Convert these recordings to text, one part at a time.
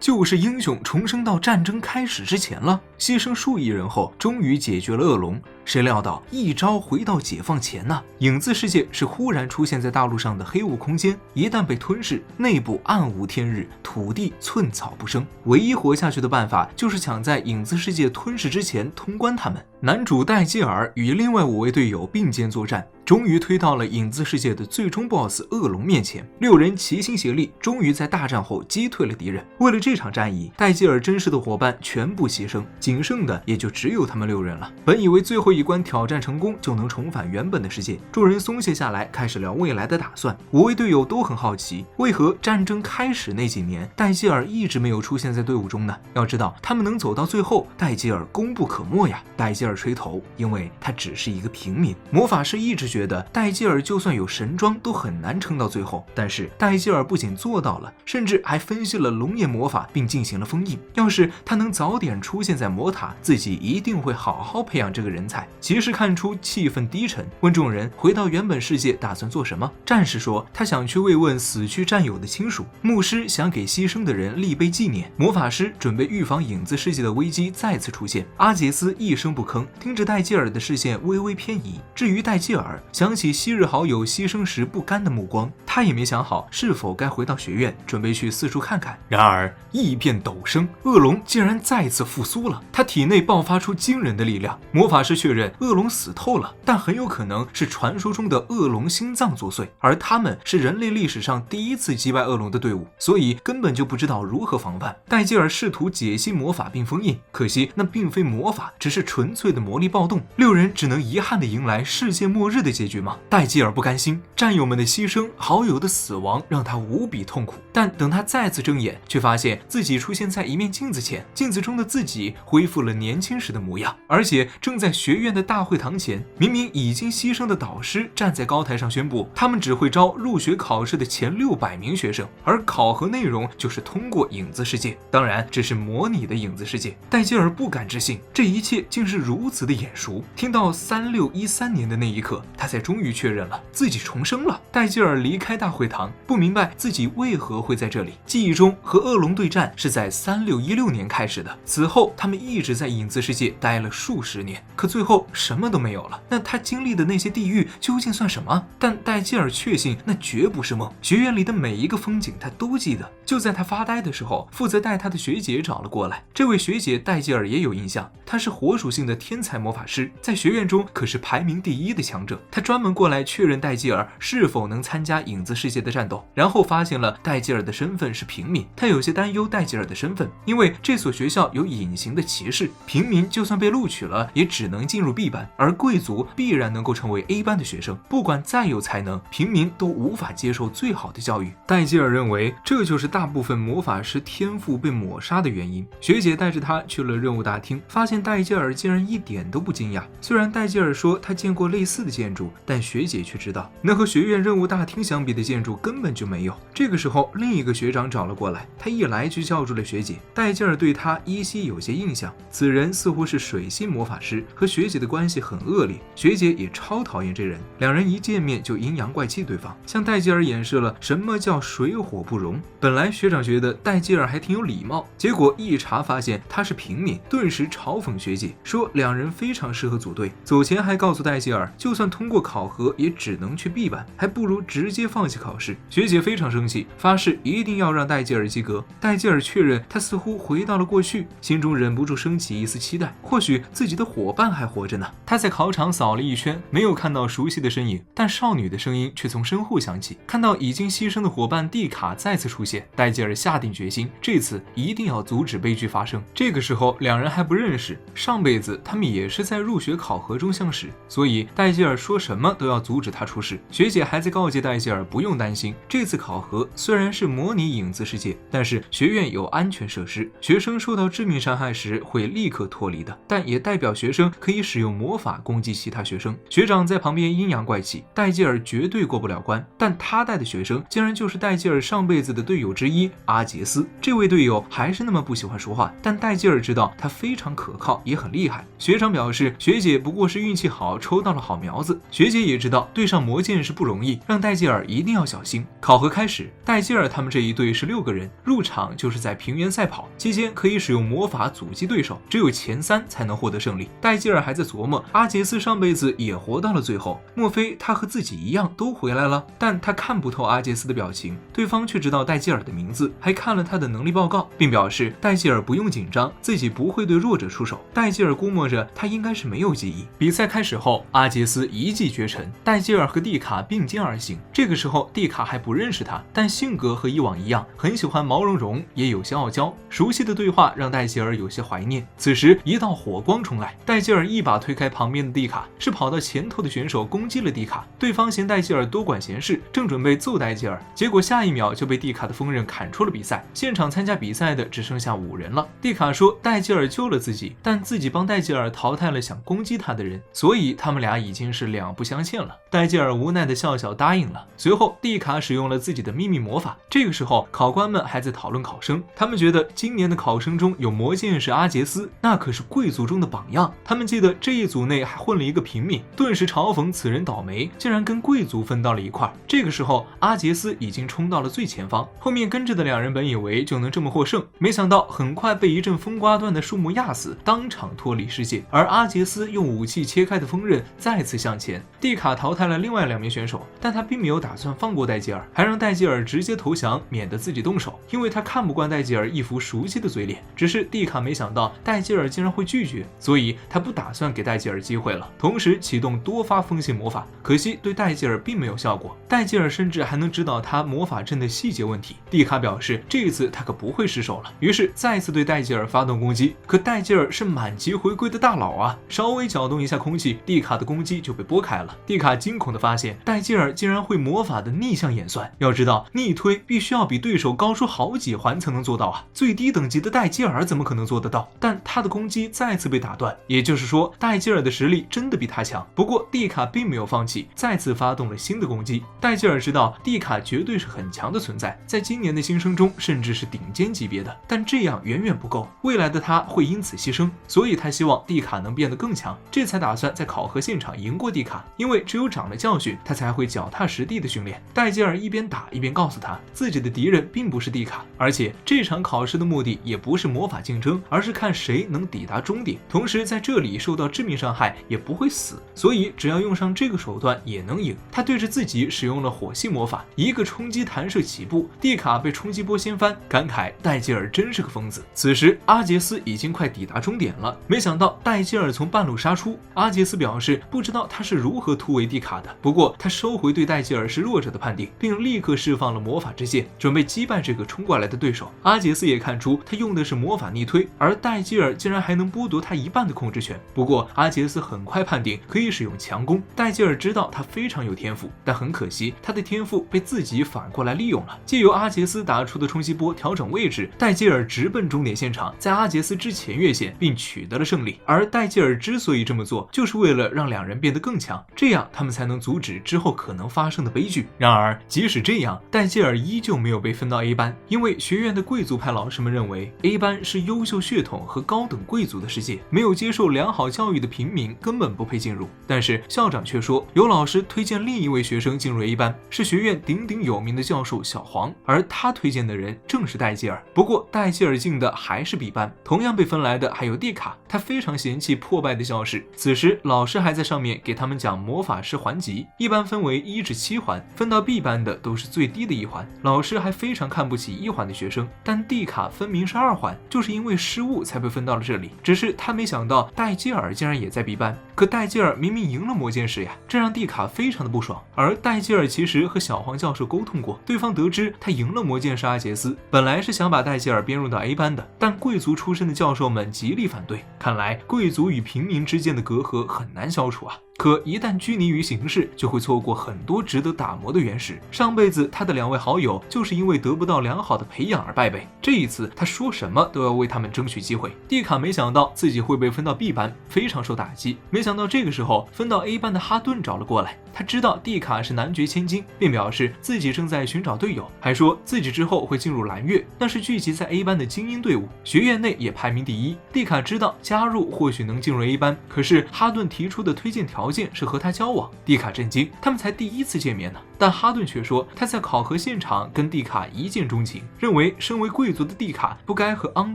就是英雄重生到战争开始之前了，牺牲数亿人后，终于解决了恶龙。谁料到一招回到解放前呢？影子世界是忽然出现在大陆上的黑雾空间，一旦被吞噬，内部暗无天日，土地寸草不生。唯一活下去的办法就是抢在影子世界吞噬之前通关他们。男主戴基尔与另外5位队友并肩作战，终于推到了影子世界的最终 BOSS 恶龙面前。6人齐心协力，终于在大战后击退了敌人。为了这场战役，戴基尔真实的伙伴全部牺牲，仅剩的也就只有他们6人了。本以为最后一关挑战成功就能重返原本的世界，众人松懈下来，开始聊未来的打算。5位队友都很好奇，为何战争开始那几年，戴基尔一直没有出现在队伍中呢？要知道，他们能走到最后，戴基尔功不可没呀。戴基尔垂头，因为他只是一个平民。魔法师一直觉得戴基尔就算有神装都很难撑到最后，但是戴基尔不仅做到了，甚至还分析了龙眼魔法并进行了封印。要是他能早点出现在魔塔，自己一定会好好培养这个人才。骑士看出气氛低沉，问众人回到原本世界打算做什么。战士说他想去慰问死去战友的亲属，牧师想给牺牲的人立碑纪念，魔法师准备预防影子世界的危机再次出现。阿杰斯一声不吭，盯着戴基尔的视线微微偏移。至于戴基尔，想起昔日好友牺牲时不甘的目光，他也没想好是否该回到学院，准备去四处看看。然而异变陡生，恶龙竟然再次复苏了，他体内爆发出惊人的力量。魔法师确认恶龙死透了，但很有可能是传说中的恶龙心脏作祟，而他们是人类历史上第一次击败恶龙的队伍，所以根本就不知道如何防范。戴基尔试图解析魔法并封印，可惜那并非魔法，只是纯粹的魔力暴动。6人只能遗憾地迎来世界末日的结局吗？戴基尔不甘心，战友们的牺牲，好友的死亡让他无比痛苦。但等他再次睁眼，却发现自己出现在一面镜子前，镜子中的自己恢复了年轻时的模样，而且正在学院的大会堂前。明明已经牺牲的导师站在高台上宣布，他们只会招入学考试的前600名学生，而考核内容就是通过影子世界，当然这是模拟的影子世界。戴基尔不敢置信，这一切竟是如此的眼熟。听到3613年的那一刻，他才终于确认了自己重生了。戴基尔离开大会堂，不明白自己为何会在这里。记忆中和恶龙对战是在3616年开始的，此后他们一直在影子世界待了数十年，可最后什么都没有了。那他经历的那些地狱究竟算什么？但戴基尔确信那绝不是梦，学院里的每一个风景他都记得。就在他发呆的时候，负责带他的学姐找了过来。这位学姐戴基尔也有印象，她是火属性的天才魔法师，在学院中可是排名第1的强者。她专门过来确认戴基尔是否能参加影子世界的战斗，然后发现了戴基尔的身份是平民。她有些担忧戴基尔的身份，因为这所学校有隐形的歧视，平民就算被录取了也只能进入 B 班，而贵族必然能够成为 A 班的学生，不管再有才能，平民都无法接受最好的教育。戴基尔认为这就是大部分魔法师天赋被抹杀的原因。学姐带着他去了任务大厅，发现戴基尔竟然一点都不惊讶。虽然戴基尔说他见过类似的建筑，但学姐却知道能和学院任务大厅相比的建筑根本就没有。这个时候另一个学长找了过来，他一来就叫住了学姐。戴基尔对他依稀有些印象，此人似乎是水星魔法师，和学姐的关系很恶劣，学姐也超讨厌这人，两人一见面就阴阳怪气对方，向戴基尔演示了什么叫水火不容。本来学长觉得戴基尔还挺有礼貌，结果一查发现他是平民，顿时嘲讽学姐，说两人非常适合组队。走前还告诉戴基尔，就算通过考核也只能去 B 班，还不如直接放弃考试。学姐非常生气，发誓一定要让戴基尔及格。戴基尔确认他似乎回到了过去，心中忍不住升起一丝期待，或许自己的伙伴还活着呢。他在考场扫了一圈，没有看到熟悉的身影，但少女的声音却从身后响起。看到已经牺牲的伙伴蒂卡再次出现，戴基尔下定决心，这次一定要阻止悲剧发生。这个时候两人还不认识，上辈子他们也是在入学考核中相识，所以戴基尔说什么都要阻止他出事。学姐还在告诫戴基尔不用担心，这次考核虽然是模拟影子世界，但是学院有安全设施，学生受到致命伤害时会立刻脱离的，但也代表学生可以使用魔法攻击其他学生。学长在旁边阴阳怪气，戴基尔绝对过不了关，但他带的学生竟然就是戴基尔上辈子的队友之一阿杰斯。这位队友还是那么不喜欢说话，但戴基尔知道他非常可靠，也很厉害。学长表示学姐不过是运气好抽到了好苗子，学姐也知道对上魔剑是不容易，让戴基尔一定要小心。考核开始，戴基尔他们这一队是6个人，入场就是在平原赛跑，期间可以使用魔法阻击对手，只有前3才能获得胜利。戴基尔还在琢磨，阿杰斯上辈子也活到了最后，莫非他和自己一样都回来了？但他看不透阿杰斯的表情，对方却知道戴基尔的名字，还看了他的能力报告，并表示戴基尔不用紧张，自己不会对弱者出手。戴基尔估摸着他应该是没有记忆。比赛开始后，阿杰斯一骑绝尘，戴基尔和蒂卡并肩而行。这个时候蒂卡还不认识他，但性格和以往一样，很喜欢毛茸茸，也有些傲娇。熟悉的对话让戴基尔有些怀念。此时一道火光冲来，戴基尔一把推开旁边的蒂卡，是跑到前头的选手攻击了蒂卡。对方嫌戴基尔多管闲事，正准备揍戴基尔，结果下一秒就被蒂卡的锋刃砍出了比赛。现场参加比赛的只剩下5人了。蒂卡说戴基尔救了自己，但自己帮戴基尔淘汰了想攻击他的人，所以他们俩已经是两不相欠了。戴基尔无奈的笑笑答应了。随后蒂卡使用了自己的秘密魔法。这个时候考官们还在讨论考生，他们觉得今年的考生中有魔剑士阿杰斯，那可是贵族中的榜样。他们记得这一组内还混了一个平民，顿时嘲讽此人倒霉，竟然跟贵族分到了一块。这个时候阿杰斯已经冲到了最前方，后面跟着的2人本以为就能这么获胜，没想到很快被一阵风刮断的树木压死，当场脱离世界。而阿杰斯用武器切开的锋刃再次向前。蒂卡淘汰了另外2名选手，但他并没有打算放过戴基尔，还让戴基尔直接投降，免得自己动手，因为他看不惯戴基尔一副熟悉的嘴脸。只是蒂卡没想到戴基尔竟然会拒绝，所以他不打算给戴基尔机会了，同时启动多发风信魔法，可惜对戴基尔并没有效果。戴基尔甚至还能指导他魔法阵的细节问题。蒂卡表示这一次他可不会失手了，于是再次对戴基尔发动攻击。可戴基尔是满级回归的大佬啊，稍微搅动一下空气，蒂卡的攻击就被拨开了。蒂卡惊恐地发现戴基尔竟然会魔法的逆向演算，要知道逆推必须要比对手高出好几环才能做到啊，最低等级的戴基尔怎么可能做得到？但他的攻击再次被打断，也就是说戴基尔的实力真的比他强。不过蒂卡并没有放弃，再次发动了新的攻击。戴基尔知道蒂卡绝对是很强的存在，在今年的新生中甚至是顶尖级别的，但这样远远不够，未来的他会因此牺牲，所以他希望蒂卡能变得更强，这才打算在考核现场赢过蒂卡，因为只有长了教训，他才会脚踏实地的训练。戴基尔一边打一边告诉他，自己的敌人并不是蒂卡，而且这场考试的目的也不是魔法竞争，而是看谁能抵达终点，同时在这里受到致命伤害也不会死，所以只要用上这个手段也能赢。他对着自己使用了火系魔法，一个冲击弹射起步，蒂卡被冲击波掀翻，感慨戴基尔真是个疯子。此时阿杰斯已经快抵达终点了，没想到戴基尔从半路杀出。阿杰斯表示不知道他是如何突围蒂卡的，不过他收回对戴基尔是弱者的判定，并立刻释放了魔法之剑，准备击败这个冲过来的对手。阿杰斯也看出他用的是魔法逆推，而戴基尔竟然还能剥夺他一半的控制权。不过阿杰斯很快判定可以使用强攻。戴基尔知道他非常有天赋，但很可惜他的天赋被自己反过来利用了。借由阿杰斯打出的冲击波调整位置，戴基尔直奔终点现场，在阿杰斯之前越线并取得了胜利。而戴基尔之所以这么做，就是为了让2人变得更强，这样他们才能阻止之后可能发生的悲剧。然而即使这样，戴基尔依旧没有被分到 A 班，因为学院的贵族派老师们认为 A 班是优秀血统和高等贵族的世界，没有接受良好教育的平民根本不配进入。但是校长却说有老师推荐另一位学生进入 A 班，是学院鼎鼎有名的教授小黄，而他推荐的人正是戴基尔。不过戴基尔进的还是 B 班，同样被分来的还有蒂卡，他非常嫌弃破败的教室。此时老师还在上面给他们讲魔法师环级，一般分为1至7环，分到 B 班的都是最低的1环。老师还非常看不起1环的学生，但蒂卡分明是2环，就是因为失误才被分到了这里。只是他没想到戴基尔竟然也在 B 班，可戴基尔明明赢了魔剑士呀，这让蒂卡非常的不爽。而戴基尔其实和小黄教授沟通过，对方得知他赢了魔剑士阿杰斯，本来是想把戴基尔编入到 A 班的，但贵族出身的教授们极力反对，看来贵族与平民之间的隔阂很难消除啊。可一旦拘泥于形式，就会错过很多值得打磨的原石。上辈子他的2位好友就是因为得不到良好的培养而败北，这一次他说什么都要为他们争取机会。蒂卡没想到自己会被分到 B 班，非常受打击。没想到这个时候分到 A 班的哈顿找了过来，他知道蒂卡是男爵千金，便表示自己正在寻找队友，还说自己之后会进入蓝月，那是聚集在 A 班的精英队伍，学院内也排名第1。蒂卡知道加入或许能进入 A 班，可是哈顿提出的推荐条件是和他交往。蒂卡震惊，他们才第1次见面呢，但哈顿却说他在考核现场跟蒂卡一见钟情，认为身为贵族的蒂卡不该和肮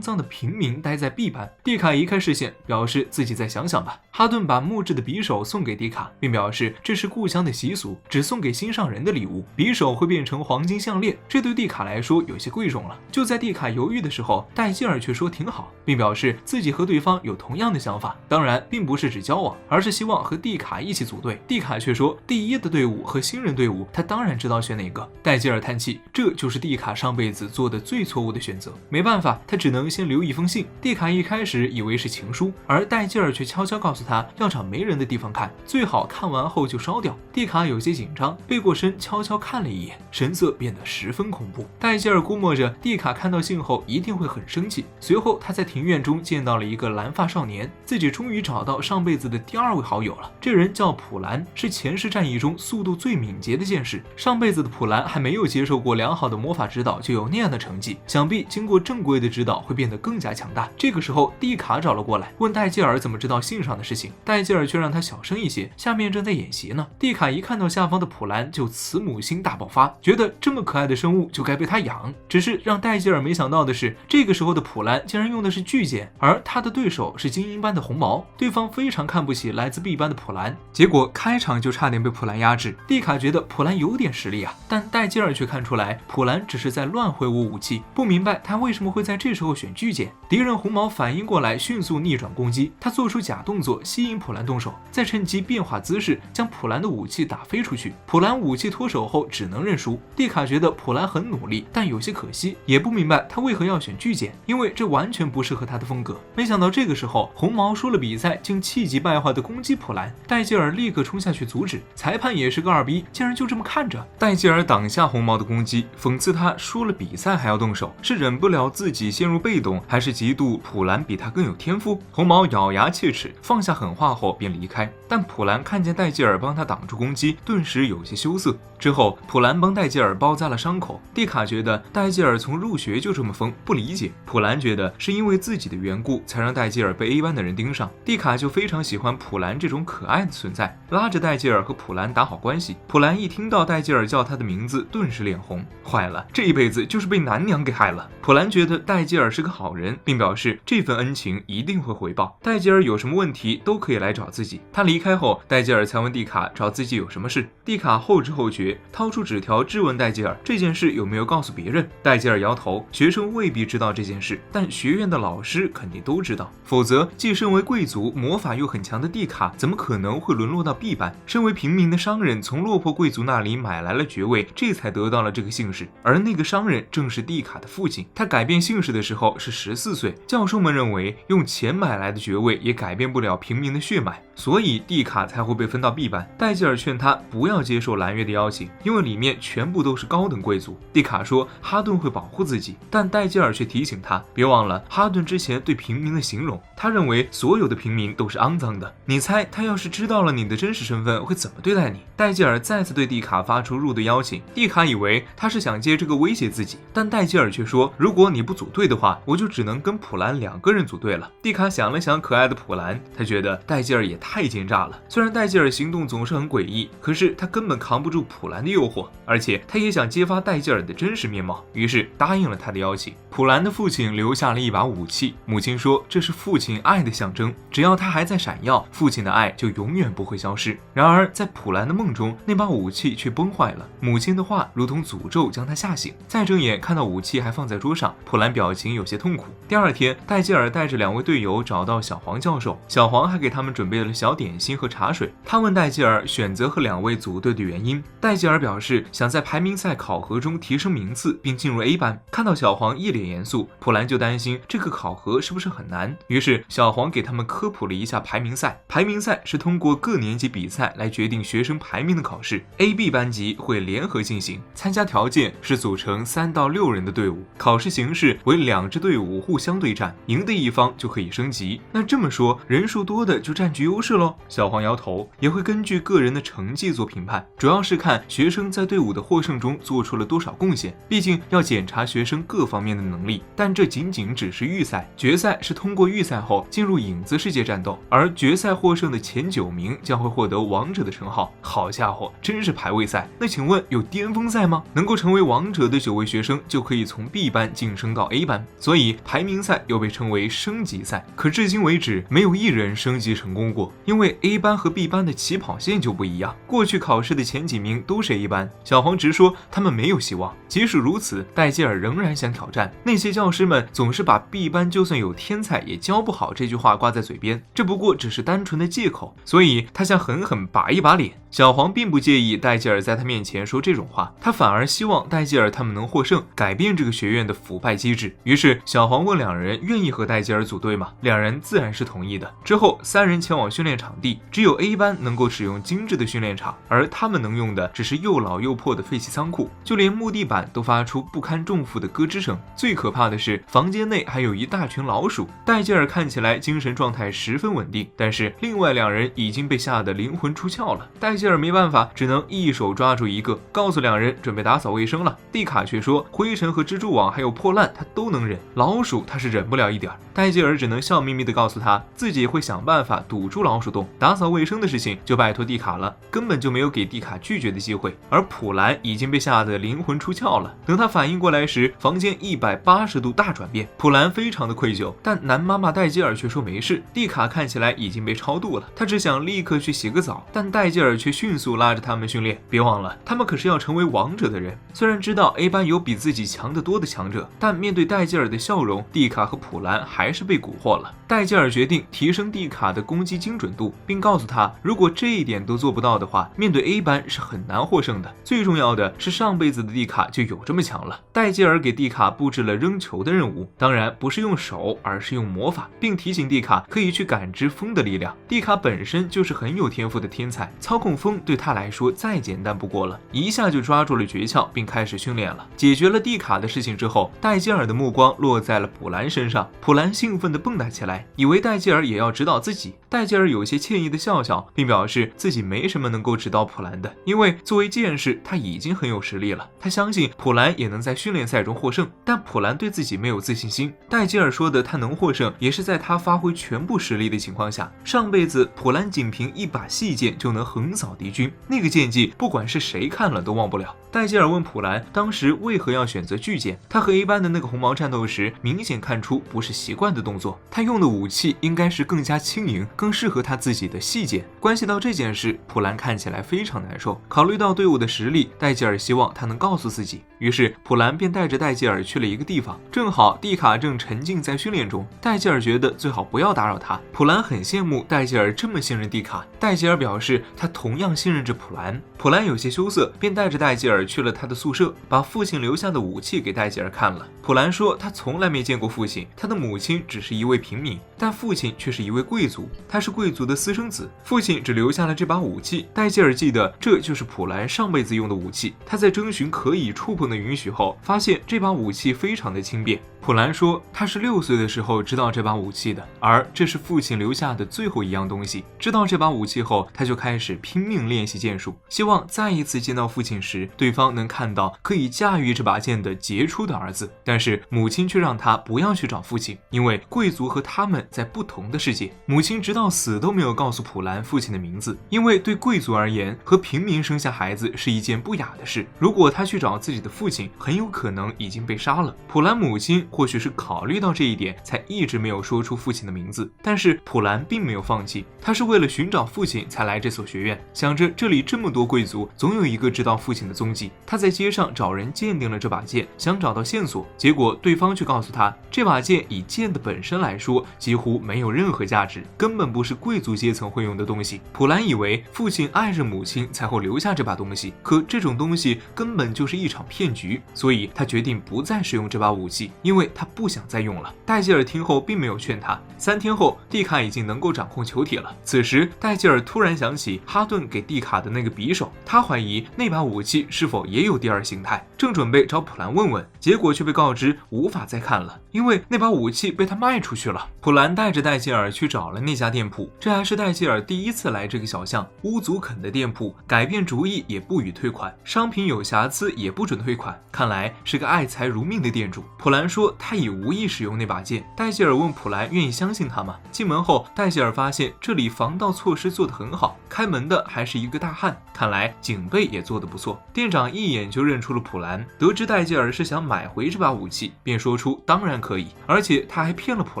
脏的平民待在 B 班。蒂卡移开视线，表示自己再想想吧。哈顿把木质的匕首送给蒂卡，并表示这是故乡的习俗，只送给心上人的礼物，匕首会变成黄金项链，这对蒂卡来说有些贵重了。就在蒂卡犹豫的时候，戴基尔却说挺好，并表示自己和对方有同样的想法，当然并不是指交往，而是希望和蒂卡一起组队。蒂卡却说第一的队伍和新人队伍，他当然知道选哪个。戴基尔叹气，这就是蒂卡上辈子做的最错误的选择，没办法，他只能先留一封信。蒂卡一开始以为是情书，而戴基尔却悄悄告诉他要找没人的地方看，最好看完后就烧掉。蒂卡有些紧张，背过身悄悄看了一眼，神色变得十分恐怖。戴基尔估摸着蒂卡看到信后一定会很生气，随后他在庭院中见到了一个蓝发少年，自己终于找到上辈子的第2位好友了。这人叫普兰，是前世战役中速度最敏捷的剑士。上辈子的普兰还没有接受过良好的魔法指导，就有那样的成绩，想必经过正规的指导会变得更加强大。这个时候蒂卡找了过来，问戴基尔怎么知道信上的事情，戴基尔却让他小声一些，下面正在演习呢。蒂卡一看到下方的普兰就慈母心大爆发，觉得这么可爱的生物就该被他养。只是让戴基尔没想到的是，这个时候的普兰竟然用的是巨剑，而他的对手是精英班的红毛，对方非常看不起来自 B 班的普兰，结果开场就差点被普兰压制。蒂卡觉得普兰有点实力啊，但戴基尔却看出来普兰只是在乱挥舞武器，不明白他为什么会在这时候选巨剑。敌人红毛反应过来，迅速逆转攻击，他做出假动作吸引普兰动手，再趁机变化姿势将普兰的武器打飞出去。普兰武器脱手后只能认输。蒂卡觉得普兰很努力，但有些可惜，也不明白他为何要选巨剑，因为这完全不适合他的风格。没想到这个时候红毛输了比赛，竟气急败坏的攻击普兰，戴基尔立刻冲下去阻止，裁判也是个二逼，竟然就这么看着。戴基尔挡下红毛的攻击，讽刺他输了比赛还要动手，是忍不了自己陷入被动，还是嫉妒普兰比他更有天赋？红毛咬牙切齿，放下狠话后便离开。但普兰看见戴基尔帮他挡住攻击，顿时有些羞涩。之后普兰帮戴基尔包扎了伤口，蒂卡觉得戴基尔从入学就这么疯，不理解。普兰觉得是因为自己的缘故才让戴基尔被 A 班的人盯上，蒂卡就非常喜欢普兰这种可爱的存在，拉着戴基尔和普兰打好关系。普兰一听到戴基尔叫他的名字，顿时脸红，坏了，这一辈子就是被男娘给害了。普兰觉得戴基尔是个好人，并表示这份恩情一定会回报，戴基尔有什么问题都可以来找自己。他离开后，戴基尔才问蒂卡找自己有什么事。蒂卡后知后觉，掏出纸条质问戴基尔这件事有没有告诉别人。戴基尔摇头，学生未必知道这件事，但学院的老师肯定都知道，否则既身为贵族，魔法又很强的蒂卡怎么可能会沦落到 B 班？身为平民的商人从落魄贵族那里买来了爵位，这才得到了这个姓氏，而那个商人正是蒂卡的父亲。他改变姓氏的时候是14岁，教授们认为用钱买来的爵位也改变不了平民的血脉，所以蒂卡才会被分到 B 班。戴基尔劝他不要接受蓝月的邀请，因为里面全部都是高等贵族。蒂卡说哈顿会保护自己，但戴基尔却提醒他别忘了哈顿之前对平民的形容，他认为所有的平民都是肮脏的。你猜他要是知道了你的真实身份会怎么对待你？戴基尔再次对蒂卡发出入队邀请，蒂卡以为他是想借这个威胁自己，但戴基尔却说如果你不组队的话，我就只能跟普兰2个人组队了。蒂卡想了想可爱的普兰，他觉得戴基尔也太奸诈了。虽然戴基尔行动总是很诡异，可是他根本扛不住普兰的诱惑，而且他也想揭发戴基尔的真实面貌，于是答应了他的邀请。普兰的父亲留下了一把武器，母亲说这是父亲爱的象征，只要他还在闪耀，父亲的爱就永远不会消失。然而在普兰的梦中，那把武器却崩坏了，母亲的话如同诅咒将他吓醒。再睁眼看到武器还放在桌上，普兰表情有些痛苦。第二天，戴基尔带着2位队友找到小黄教授，小黄还给他们准备了小点心和茶水。他问戴基尔选择和2位组队的原因，戴基尔表示想在排名赛考核中提升名次并进入 A 班。看到小黄一脸严肃，普兰就担心这个考核是不是很难，于是小黄给他们科普了一下排名赛。排名赛是通过各年级比赛来决定学生排名的考试， A、B 班级会联合进行，参加条件是组成3到6人的队伍，考试形式为2支队伍互相对战，赢的一方就可以升级。那这么说，人数多的就占据优势咯？小黄摇头，也会根据个人的成绩做评判，主要是看学生在队伍的获胜中做出了多少贡献，毕竟要检查学生各方面的能力。但这仅仅只是预赛，决赛是通过预赛后后进入影子世界战斗，而决赛获胜的前9名将会获得王者的称号。好家伙，真是排位赛！那请问有巅峰赛吗？能够成为王者的9位学生就可以从 B 班晋升到 A 班，所以排名赛又被称为升级赛。可至今为止，没有一人升级成功过，因为 A 班和 B 班的起跑线就不一样。过去考试的前几名都是 A 班，小黄直说他们没有希望。即使如此，戴基尔仍然想挑战。那些教师们总是把 B 班就算有天才也教不好这句话挂在嘴边，这不过只是单纯的借口，所以他想狠狠拔一把脸。小黄并不介意戴基尔在他面前说这种话，他反而希望戴基尔他们能获胜，改变这个学院的腐败机制。于是小黄问2人愿意和戴基尔组队吗？2人自然是同意的。之后3人前往训练场地，只有 A 班能够使用精致的训练场，而他们能用的只是又老又破的废弃仓库，就连木地板都发出不堪重负的咯吱声。最可怕的是，房间内还有一大群老鼠。戴基尔看起来精神状态十分稳定，但是另外2人已经被吓得灵魂出窍了。戴基尔没办法，只能一手抓住一个，告诉2人准备打扫卫生了。蒂卡却说灰尘和蜘蛛网还有破烂他都能忍，老鼠他是忍不了一点。戴基尔只能笑眯眯地告诉他自己会想办法堵住老鼠洞，打扫卫生的事情就拜托蒂卡了，根本就没有给蒂卡拒绝的机会。而普兰已经被吓得灵魂出窍了，等他反应过来时，房间180度大转变。普兰非常的愧疚，但男妈妈戴基尔却说没事。蒂卡看起来已经被超度了，他只想立刻去洗个澡，但戴基尔却迅速拉着他们训练。别忘了，他们可是要成为王者的人。虽然知道 A 班有比自己强得多的强者，但面对戴基尔的笑容，蒂卡和普兰还是被蛊惑了。戴基尔决定提升蒂卡的攻击精准度，并告诉他，如果这一点都做不到的话，面对 A 班是很难获胜的。最重要的是，上辈子的蒂卡就有这么强了。戴基尔给蒂卡布置了扔球的任务，当然不是用手，而是用魔法，并提醒蒂卡可以去感知风的力量。蒂卡本身就是很有天赋的天才，操控风对他来说再简单不过了，一下就抓住了诀窍，并开始训练了。解决了蒂卡的事情之后，戴基尔的目光落在了普兰身上。普兰兴奋地蹦跶起来，以为戴基尔也要指导自己。戴基尔有些歉意地笑笑，并表示自己没什么能够指导普兰的，因为作为剑士他已经很有实力了。他相信普兰也能在训练赛中获胜，但普兰对自己没有自信心。戴基尔说的他能获胜，也是在他发挥全部实力的情况下。上辈子普兰仅凭一把细剑就能横扫敌军，那个剑技不管是谁看了都忘不了。戴基尔问普兰当时为何要选择巨剑，他和 A 班的那个红毛战斗时明显看出不是习惯的动作，他用的武器应该是更加轻盈，更适合他自己的细剑。关系到这件事，普兰看起来非常难受。考虑到队伍的实力，戴基尔希望他能告诉自己，于是普兰便带着戴基尔去了一个地方，正好蒂卡正沉浸在训练中。戴基尔觉得最好不要打扰他。普兰很羡慕戴基尔这么信任蒂卡，戴基尔表示他同样信任着普兰。普兰有些羞涩，便带着戴基尔去了他的宿舍，把父亲留下的武器给戴基尔看了。普兰说他从来没见过父亲，他的母亲只是一位平民，但父亲却是一位贵族，他是贵族的私生子，父亲只留下了这把武器。戴基尔记得这就是普兰上辈子用的武器。他在征询可以触碰的允许后，发现这把武器非常的轻便。普兰说他是6岁的时候知道这把武器的，而这是父亲留下的最后一样东西。知道这把武器后，他就开始拼命练习剑术，希望再一次见到父亲时，对方能看到可以驾驭这把剑的杰出的儿子。但是母亲却让他不要去找父亲，因为贵族和他们在不同的世界。母亲直到死都没有告诉普兰父亲的名字，因为对贵族而言，和平民生下孩子是一件不雅的事。如果他去找自己的父亲，很有可能已经被杀了。普兰母亲或许是考虑到这一点，才一直没有说出父亲的名字。但是普兰并没有放弃，他是为了寻找父亲才来这所学院，想着这里这么多贵族，总有一个知道父亲的踪迹。他在街上找人鉴定了这把剑，想找到线索，结果对方却告诉他，这把剑以剑的本身来说，几乎没有任何价值，根本不是贵族阶层会用的东西。普兰以为父亲爱着母亲才会留下这把东西，可这种东西根本就是一场骗局，所以他决定不再使用这把武器，因为他不想再用了。戴基尔听后并没有劝他。3天后，蒂卡已经能够掌控球体了。此时戴基尔突然想起哈顿给蒂卡的那个匕首，他怀疑那把武器是否也有第2形态，正准备找普兰问问，结果却被告知无法再看了，因为那把武器被他卖出去了。普兰带着戴基尔去找了那家店铺，这还是戴基尔第一次来这个小巷。乌祖肯的店铺，改变主意也不予退款，商品有瑕疵也不准退款，看来是个爱财如命的店主。普兰说说他已无意使用那把剑。戴吉尔问普兰愿意相信他吗？进门后，戴吉尔发现这里防盗措施做得很好，开门的还是一个大汉，看来警备也做得不错。店长一眼就认出了普兰，得知戴吉尔是想买回这把武器，便说出当然可以，而且他还骗了普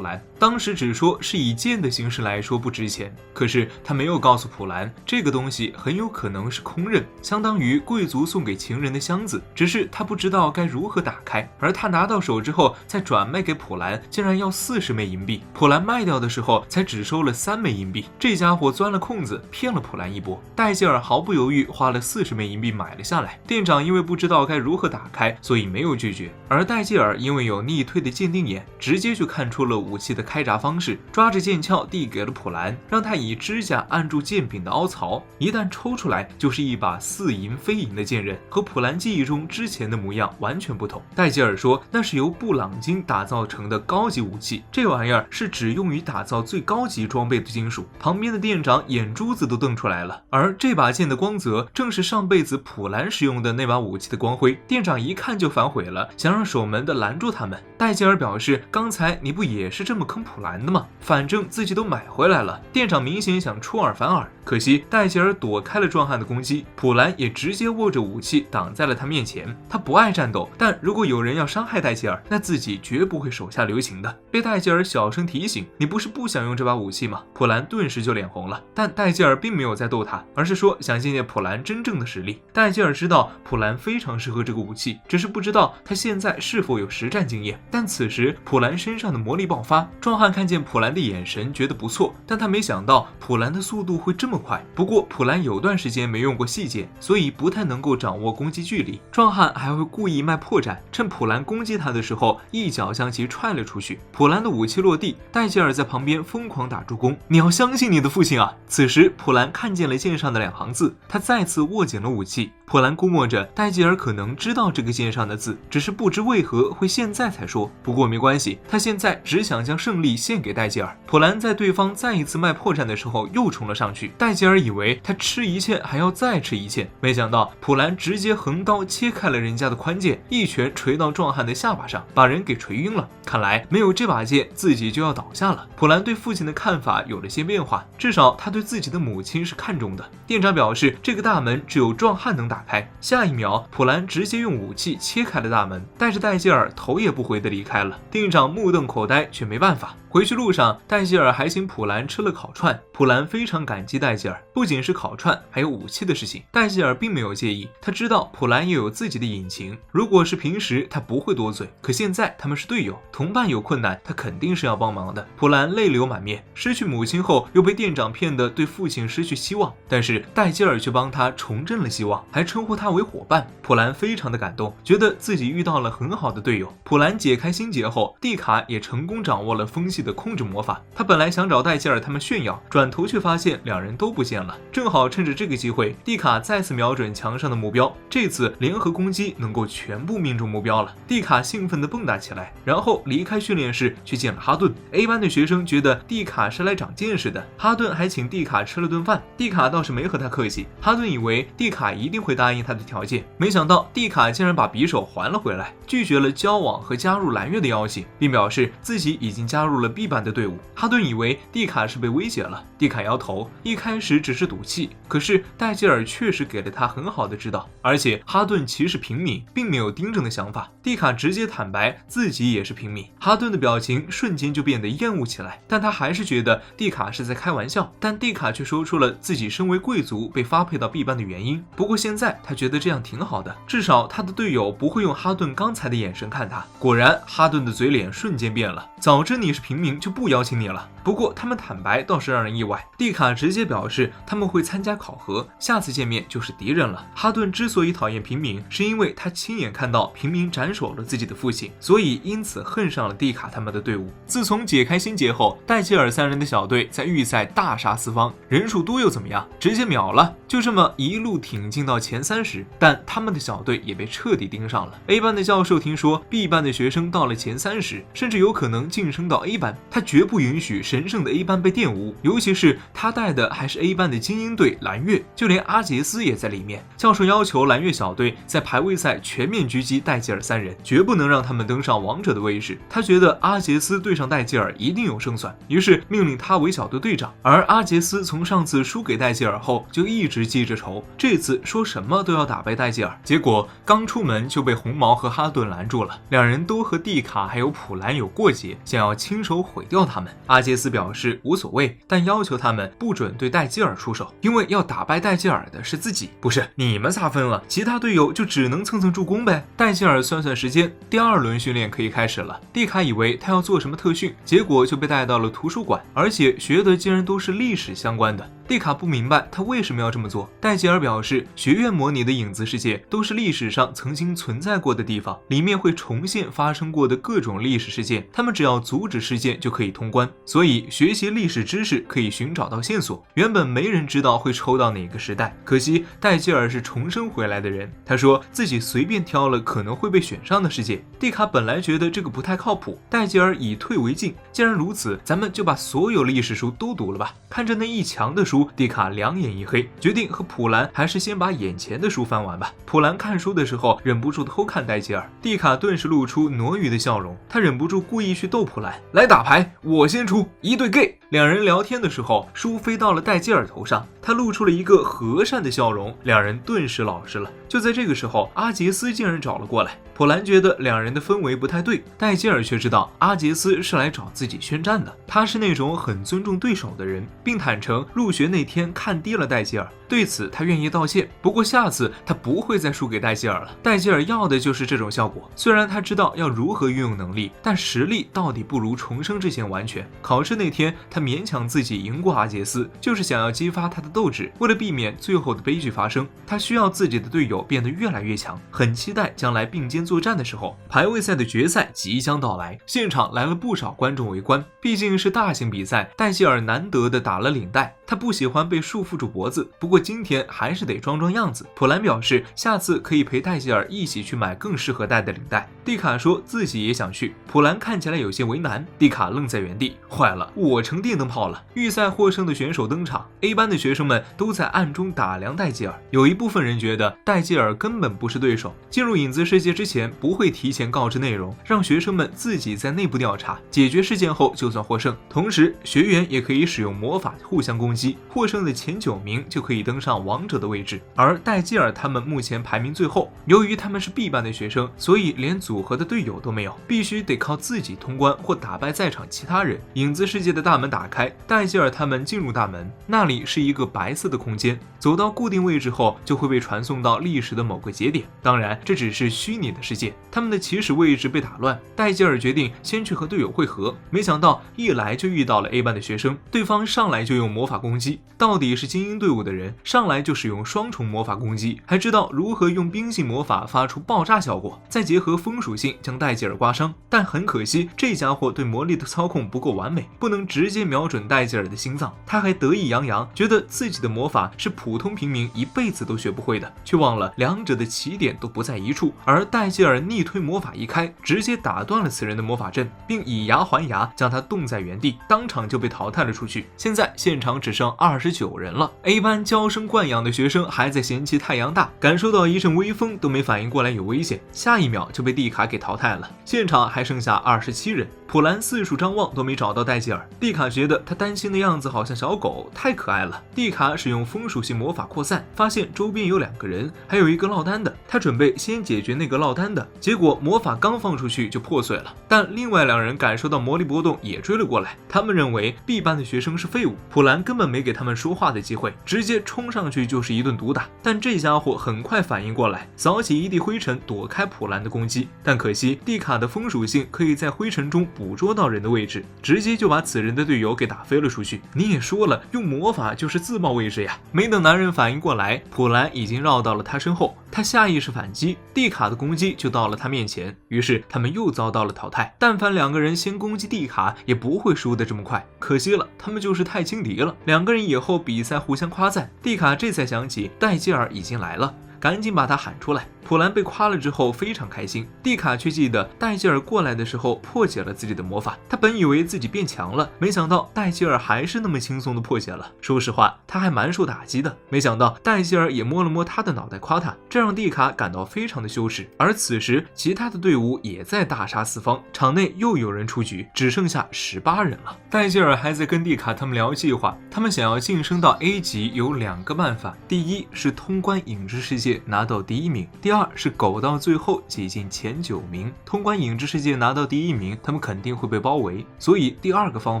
兰。当时只说是以剑的形式来说不值钱，可是他没有告诉普兰，这个东西很有可能是空刃，相当于贵族送给情人的箱子，只是他不知道该如何打开，而他拿到手之后再转卖给普兰，竟然要40枚银币，普兰卖掉的时候才只收了3枚银币，这家伙钻了空子，骗了普兰一波。戴吉尔毫不犹豫花了40枚银币买了下来。店长因为不知道该如何打开，所以没有拒绝，而戴吉尔因为有逆退的鉴定眼，直接就看出了武器的开闸方式，抓着剑鞘递给了普兰，让他以指甲按住剑柄的凹槽，一旦抽出来就是一把似银非银的剑刃，和普兰记忆中之前的模样完全不同。戴吉尔说那是由布朗金打造成的高级武器，这玩意儿是只用于打造最高级装备的金属。旁边的店长眼珠子都瞪出来了，而这把剑的光泽正是上辈子普兰使用的那把武器的光辉。店长一看就反悔了，想让守门的拦住他们。戴吉尔表示刚才你不也是这么坑普兰的吗？反正自己都买回来了。店长明显想出尔反尔，可惜戴吉尔躲开了壮汉的攻击，普兰也直接握着武器挡在了他面前。他不爱战斗，但如果有人要伤害戴吉尔，那自己绝不会手下留情的。被戴吉尔小声提醒，你不是不想用这把武器吗？普兰顿时就脸红了，但戴吉尔并没有在逗他，而是说想见见普兰真正的实力。戴吉尔知道普兰非常适合这个武器，只是不知道他现在是否有实战经验。但此时普兰身上的魔力爆发，壮汉看见普兰的眼神觉得不错，但他没想到普兰的速度会这么快。不过普兰有段时间没用过细剑，所以不太能够掌握攻击距离。壮汉还会故意卖破绽，趁普兰攻击他的时候一脚将其踹了出去。普兰的武器落地，戴吉尔在旁边疯狂打助攻，你要相信你的父亲啊！此时普兰看见了剑上的2行字，他再次握紧了武器。普兰估摸着戴吉尔可能知道这个剑上的字，只是不知为何会现在才说。不过没关系，他现在只想将胜利献给戴吉尔。普兰在对方再一次卖破绽的时候又冲了上去，戴吉尔以为他吃一堑还要再吃一堑，没想到普兰直接横刀切开了人家的宽剑，一拳锤到壮汉的下巴上，把人给锤晕了。看来没有这把剑自己就要倒下了。普兰对父亲的看法有了些变化，至少他对自己的母亲是看重的。店长表示这个大门只有壮汉能打开。下一秒普兰直接用武器切开了大门，带着戴吉尔头也不回地离开了。店长目瞪口呆，却没办法。回去路上，戴吉尔还请普兰吃了烤串，普兰非常感激戴吉尔，不仅是烤串，还有武器的事情，戴吉尔并没有介意。他知道普兰也有自己的隐情，如果是平时他不会多嘴，可现在他们是队友，同伴有困难他肯定是要帮忙的。普兰泪流满面，失去母亲后又被店长骗得对父亲失去希望，但是戴吉尔却帮他重振了希望，还称呼他为伙伴。普兰非常的感动，觉得自己遇到了很好的队友。普兰解开心结后，蒂卡也成功掌握了风系的控制魔法。他本来想找戴吉尔他们炫耀，转头却发现两人都不见了。正好趁着这个机会，蒂卡再次瞄准墙上的目标，这次联合攻击能够全部命中目标了。蒂卡兴奋地蹦跶起来，然后离开训练室去见了哈顿。A 班的学生觉得蒂卡是来长见识的，哈顿还请蒂卡吃了顿饭，蒂卡倒是没和他客气。哈顿以为蒂卡一定会答应他的条件，没想到蒂卡竟然把匕首还了回来，拒绝了交往和加入蓝月的邀请，并表示自己已经加入了 B 班的队伍。哈顿以为蒂卡是被威胁了，蒂卡摇头，一开始只是赌气，可是戴吉尔确实给了他很好的指导，而且哈顿其实平民，并没有盯着的想法。蒂卡直接坦白自己也是平民，哈顿的表情瞬间就变得厌恶起来，但他还是觉得蒂卡是在开玩笑，但蒂卡却说出了自己身为贵族被发配到 B 班的原因。不过现在他觉得这样挺好的，至少他的队友不会用哈顿刚才的眼神看他。果然哈顿的嘴脸瞬间变了，早知你是平民就不邀请你了。不过他们坦白倒是让人意外，蒂卡直接表示他们会参加考核，下次见面就是敌人了。哈顿之所以讨厌平民，是因为他亲眼看到平民斩首了自己的父亲，所以因此恨上了蒂卡他们的队伍。自从解开心结后，戴吉尔三人的小队在预赛大杀四方，人数多又怎么样，直接秒了，就这么一路挺进到前30，但他们的小队也被彻底盯上了。 A 班的教授听说 B 班的学生到了前30，甚至有可能晋升到 A 班，他绝不允许神圣的 A 班被玷污，尤其是他带的还是 A 班的精英队蓝月，就连阿杰斯也在里面。教授要求蓝月小队在排位赛全面狙击戴吉尔三人，绝不能让他们登登上王者的位置。他觉得阿杰斯对上戴吉尔一定有胜算，于是命令他为小队队长。而阿杰斯从上次输给戴吉尔后就一直记着仇，这次说什么都要打败戴吉尔。结果刚出门就被红毛和哈顿拦住了，两人都和蒂卡还有普兰有过节，想要亲手毁掉他们。阿杰斯表示无所谓，但要求他们不准对戴吉尔出手，因为要打败戴吉尔的是自己，不是你们仨分了，其他队友就只能蹭蹭助攻呗。戴吉尔算算时间，第2轮训练可以开始了。蒂卡以为他要做什么特训，结果就被带到了图书馆，而且学的竟然都是历史相关的。蒂卡不明白他为什么要这么做。戴吉尔表示，学院模拟的影子世界都是历史上曾经存在过的地方，里面会重现发生过的各种历史事件，他们只要阻止事件就可以通关，所以学习历史知识可以寻找到线索。原本没人知道会抽到哪个时代，可惜戴吉尔是重生回来的人，他说自己随便挑了可能会被选上的世界。蒂卡本来觉得这个不太靠谱，戴吉尔以退为进，既然如此，咱们就把所有历史书都读了吧。看着那一墙的书，蒂卡两眼一黑，决定和普兰还是先把眼前的书翻完吧。普兰看书的时候忍不住偷看戴吉尔，蒂卡顿时露出挪鱼的笑容，他忍不住故意去逗普兰，来打牌，我先出，一对 gay。两人聊天的时候，书飞到了戴吉尔头上，他露出了一个和善的笑容，两人顿时老实了。就在这个时候，阿杰斯竟然找了过来。普兰觉得两人的氛围不太对，戴吉尔却知道阿杰斯是来找自己宣战的，他是那种很尊重对手的人，并坦诚入学那天看低了戴吉尔，对此他愿意道歉，不过下次他不会再输给戴吉尔了。戴吉尔要的就是这种效果，虽然他知道要如何运用能力，但实力到底不如重生之前完全。考试那天他勉强自己赢过阿杰斯，就是想要激发他的斗志，为了避免最后的悲剧发生，他需要自己的队友变得越来越强，很期待将来并肩作战的时候。排位赛的决赛即将到来，现场来了不少观众围观，毕竟是大型比赛，戴吉尔难得的打了领带，他不喜欢被束缚住脖子，不过今天还是得装装样子。普兰表示下次可以陪戴吉尔一起去买更适合戴的领带。蒂卡说自己也想去，普兰看起来有些为难。蒂卡愣在原地，坏了，我成电灯泡了。预赛获胜的选手登场， A 班的学生们都在暗中打量戴吉尔，有一部分人觉得戴吉尔根本不是对手，进入影子世界之前不会提前告知内容，让学生们自己在内部调查，解决事件后就算获胜。同时学员也可以使用魔法互相攻击，获胜的前9名就可以登上王者的位置。而戴吉尔他们目前排名最后，由于他们是 B 班的学生，所以连组合的队友都没有，必须得靠自己通关或打败在场其他人。影子世界的大门打开，戴吉尔他们进入大门，那里是一个白色的空间，走到固定位置后就会被传送到历史的某个节点，当然这只是虚拟的世界。他们的起始位置被打乱，戴吉尔决定先去和队友会合，没想到一来就遇到了 A 班的学生，对方上来就用魔法攻击，到底是精英队伍的人，上来就使用双重魔法攻击，还知道如何用冰性魔法发出爆炸效果，再结合风属性将戴吉尔刮伤。但很可惜，这家伙对魔力的操控不够完美，不能直接瞄准戴吉尔的心脏。他还得意洋洋，觉得自己的魔法是普通平民一辈子都学不会的，却忘了两者的起点都不在一处。而戴吉尔逆推魔法一开，直接打断了此人的魔法阵，并以牙还牙将他冻在原地，当场就被淘汰了出去。现在现场只剩29人了。 A 班娇生惯养的学生还在嫌弃太阳大，感受到一阵微风都没反应过来有危险，下一秒就被蒂卡给淘汰了。现场还剩下27人，普兰四处张望都没找到戴吉尔。蒂卡觉得他担心的样子好像小狗，太可爱了。蒂卡使用风属性魔法扩散，发现周边有2个人，还有一个落单的，他准备先解决那个落单的，结果魔法刚放出去就破碎了。但另外2人感受到魔力波动也追了过来，他们认为 B 班的学生是废物，普兰根本没给他们说话的机会，直接冲上去就是一顿毒打。但这家伙很快反应过来，扫起一地灰尘躲开普兰的攻击，但可惜蒂卡的风属性可以在灰尘中捕捉到人的位置，直接就把此人的队友给打飞了出去。你也说了，用魔法就是自爆位置呀！没等男人反应过来，普兰已经绕到了他身后，他下意识反击，蒂卡的攻击就到了他面前，于是他们又遭到了淘汰。但凡2个人先攻击蒂卡，也不会输得这么快。可惜了，他们就是太轻敌了。2个人以后比赛互相夸赞，蒂卡这才想起戴吉尔已经来了，赶紧把他喊出来。普兰被夸了之后非常开心，蒂卡却记得戴吉尔过来的时候破解了自己的魔法，他本以为自己变强了，没想到戴吉尔还是那么轻松的破解了。说实话，他还蛮受打击的。没想到戴吉尔也摸了摸他的脑袋夸他，这让蒂卡感到非常的羞耻。而此时其他的队伍也在大杀四方，场内又有人出局，只剩下18人了。戴吉尔还在跟蒂卡他们聊计划，他们想要晋升到 A 级有2个办法，第一是通关影之世界拿到第1名，第二是苟到最后挤进前9名。通关影之世界拿到第1名，他们肯定会被包围，所以第2个方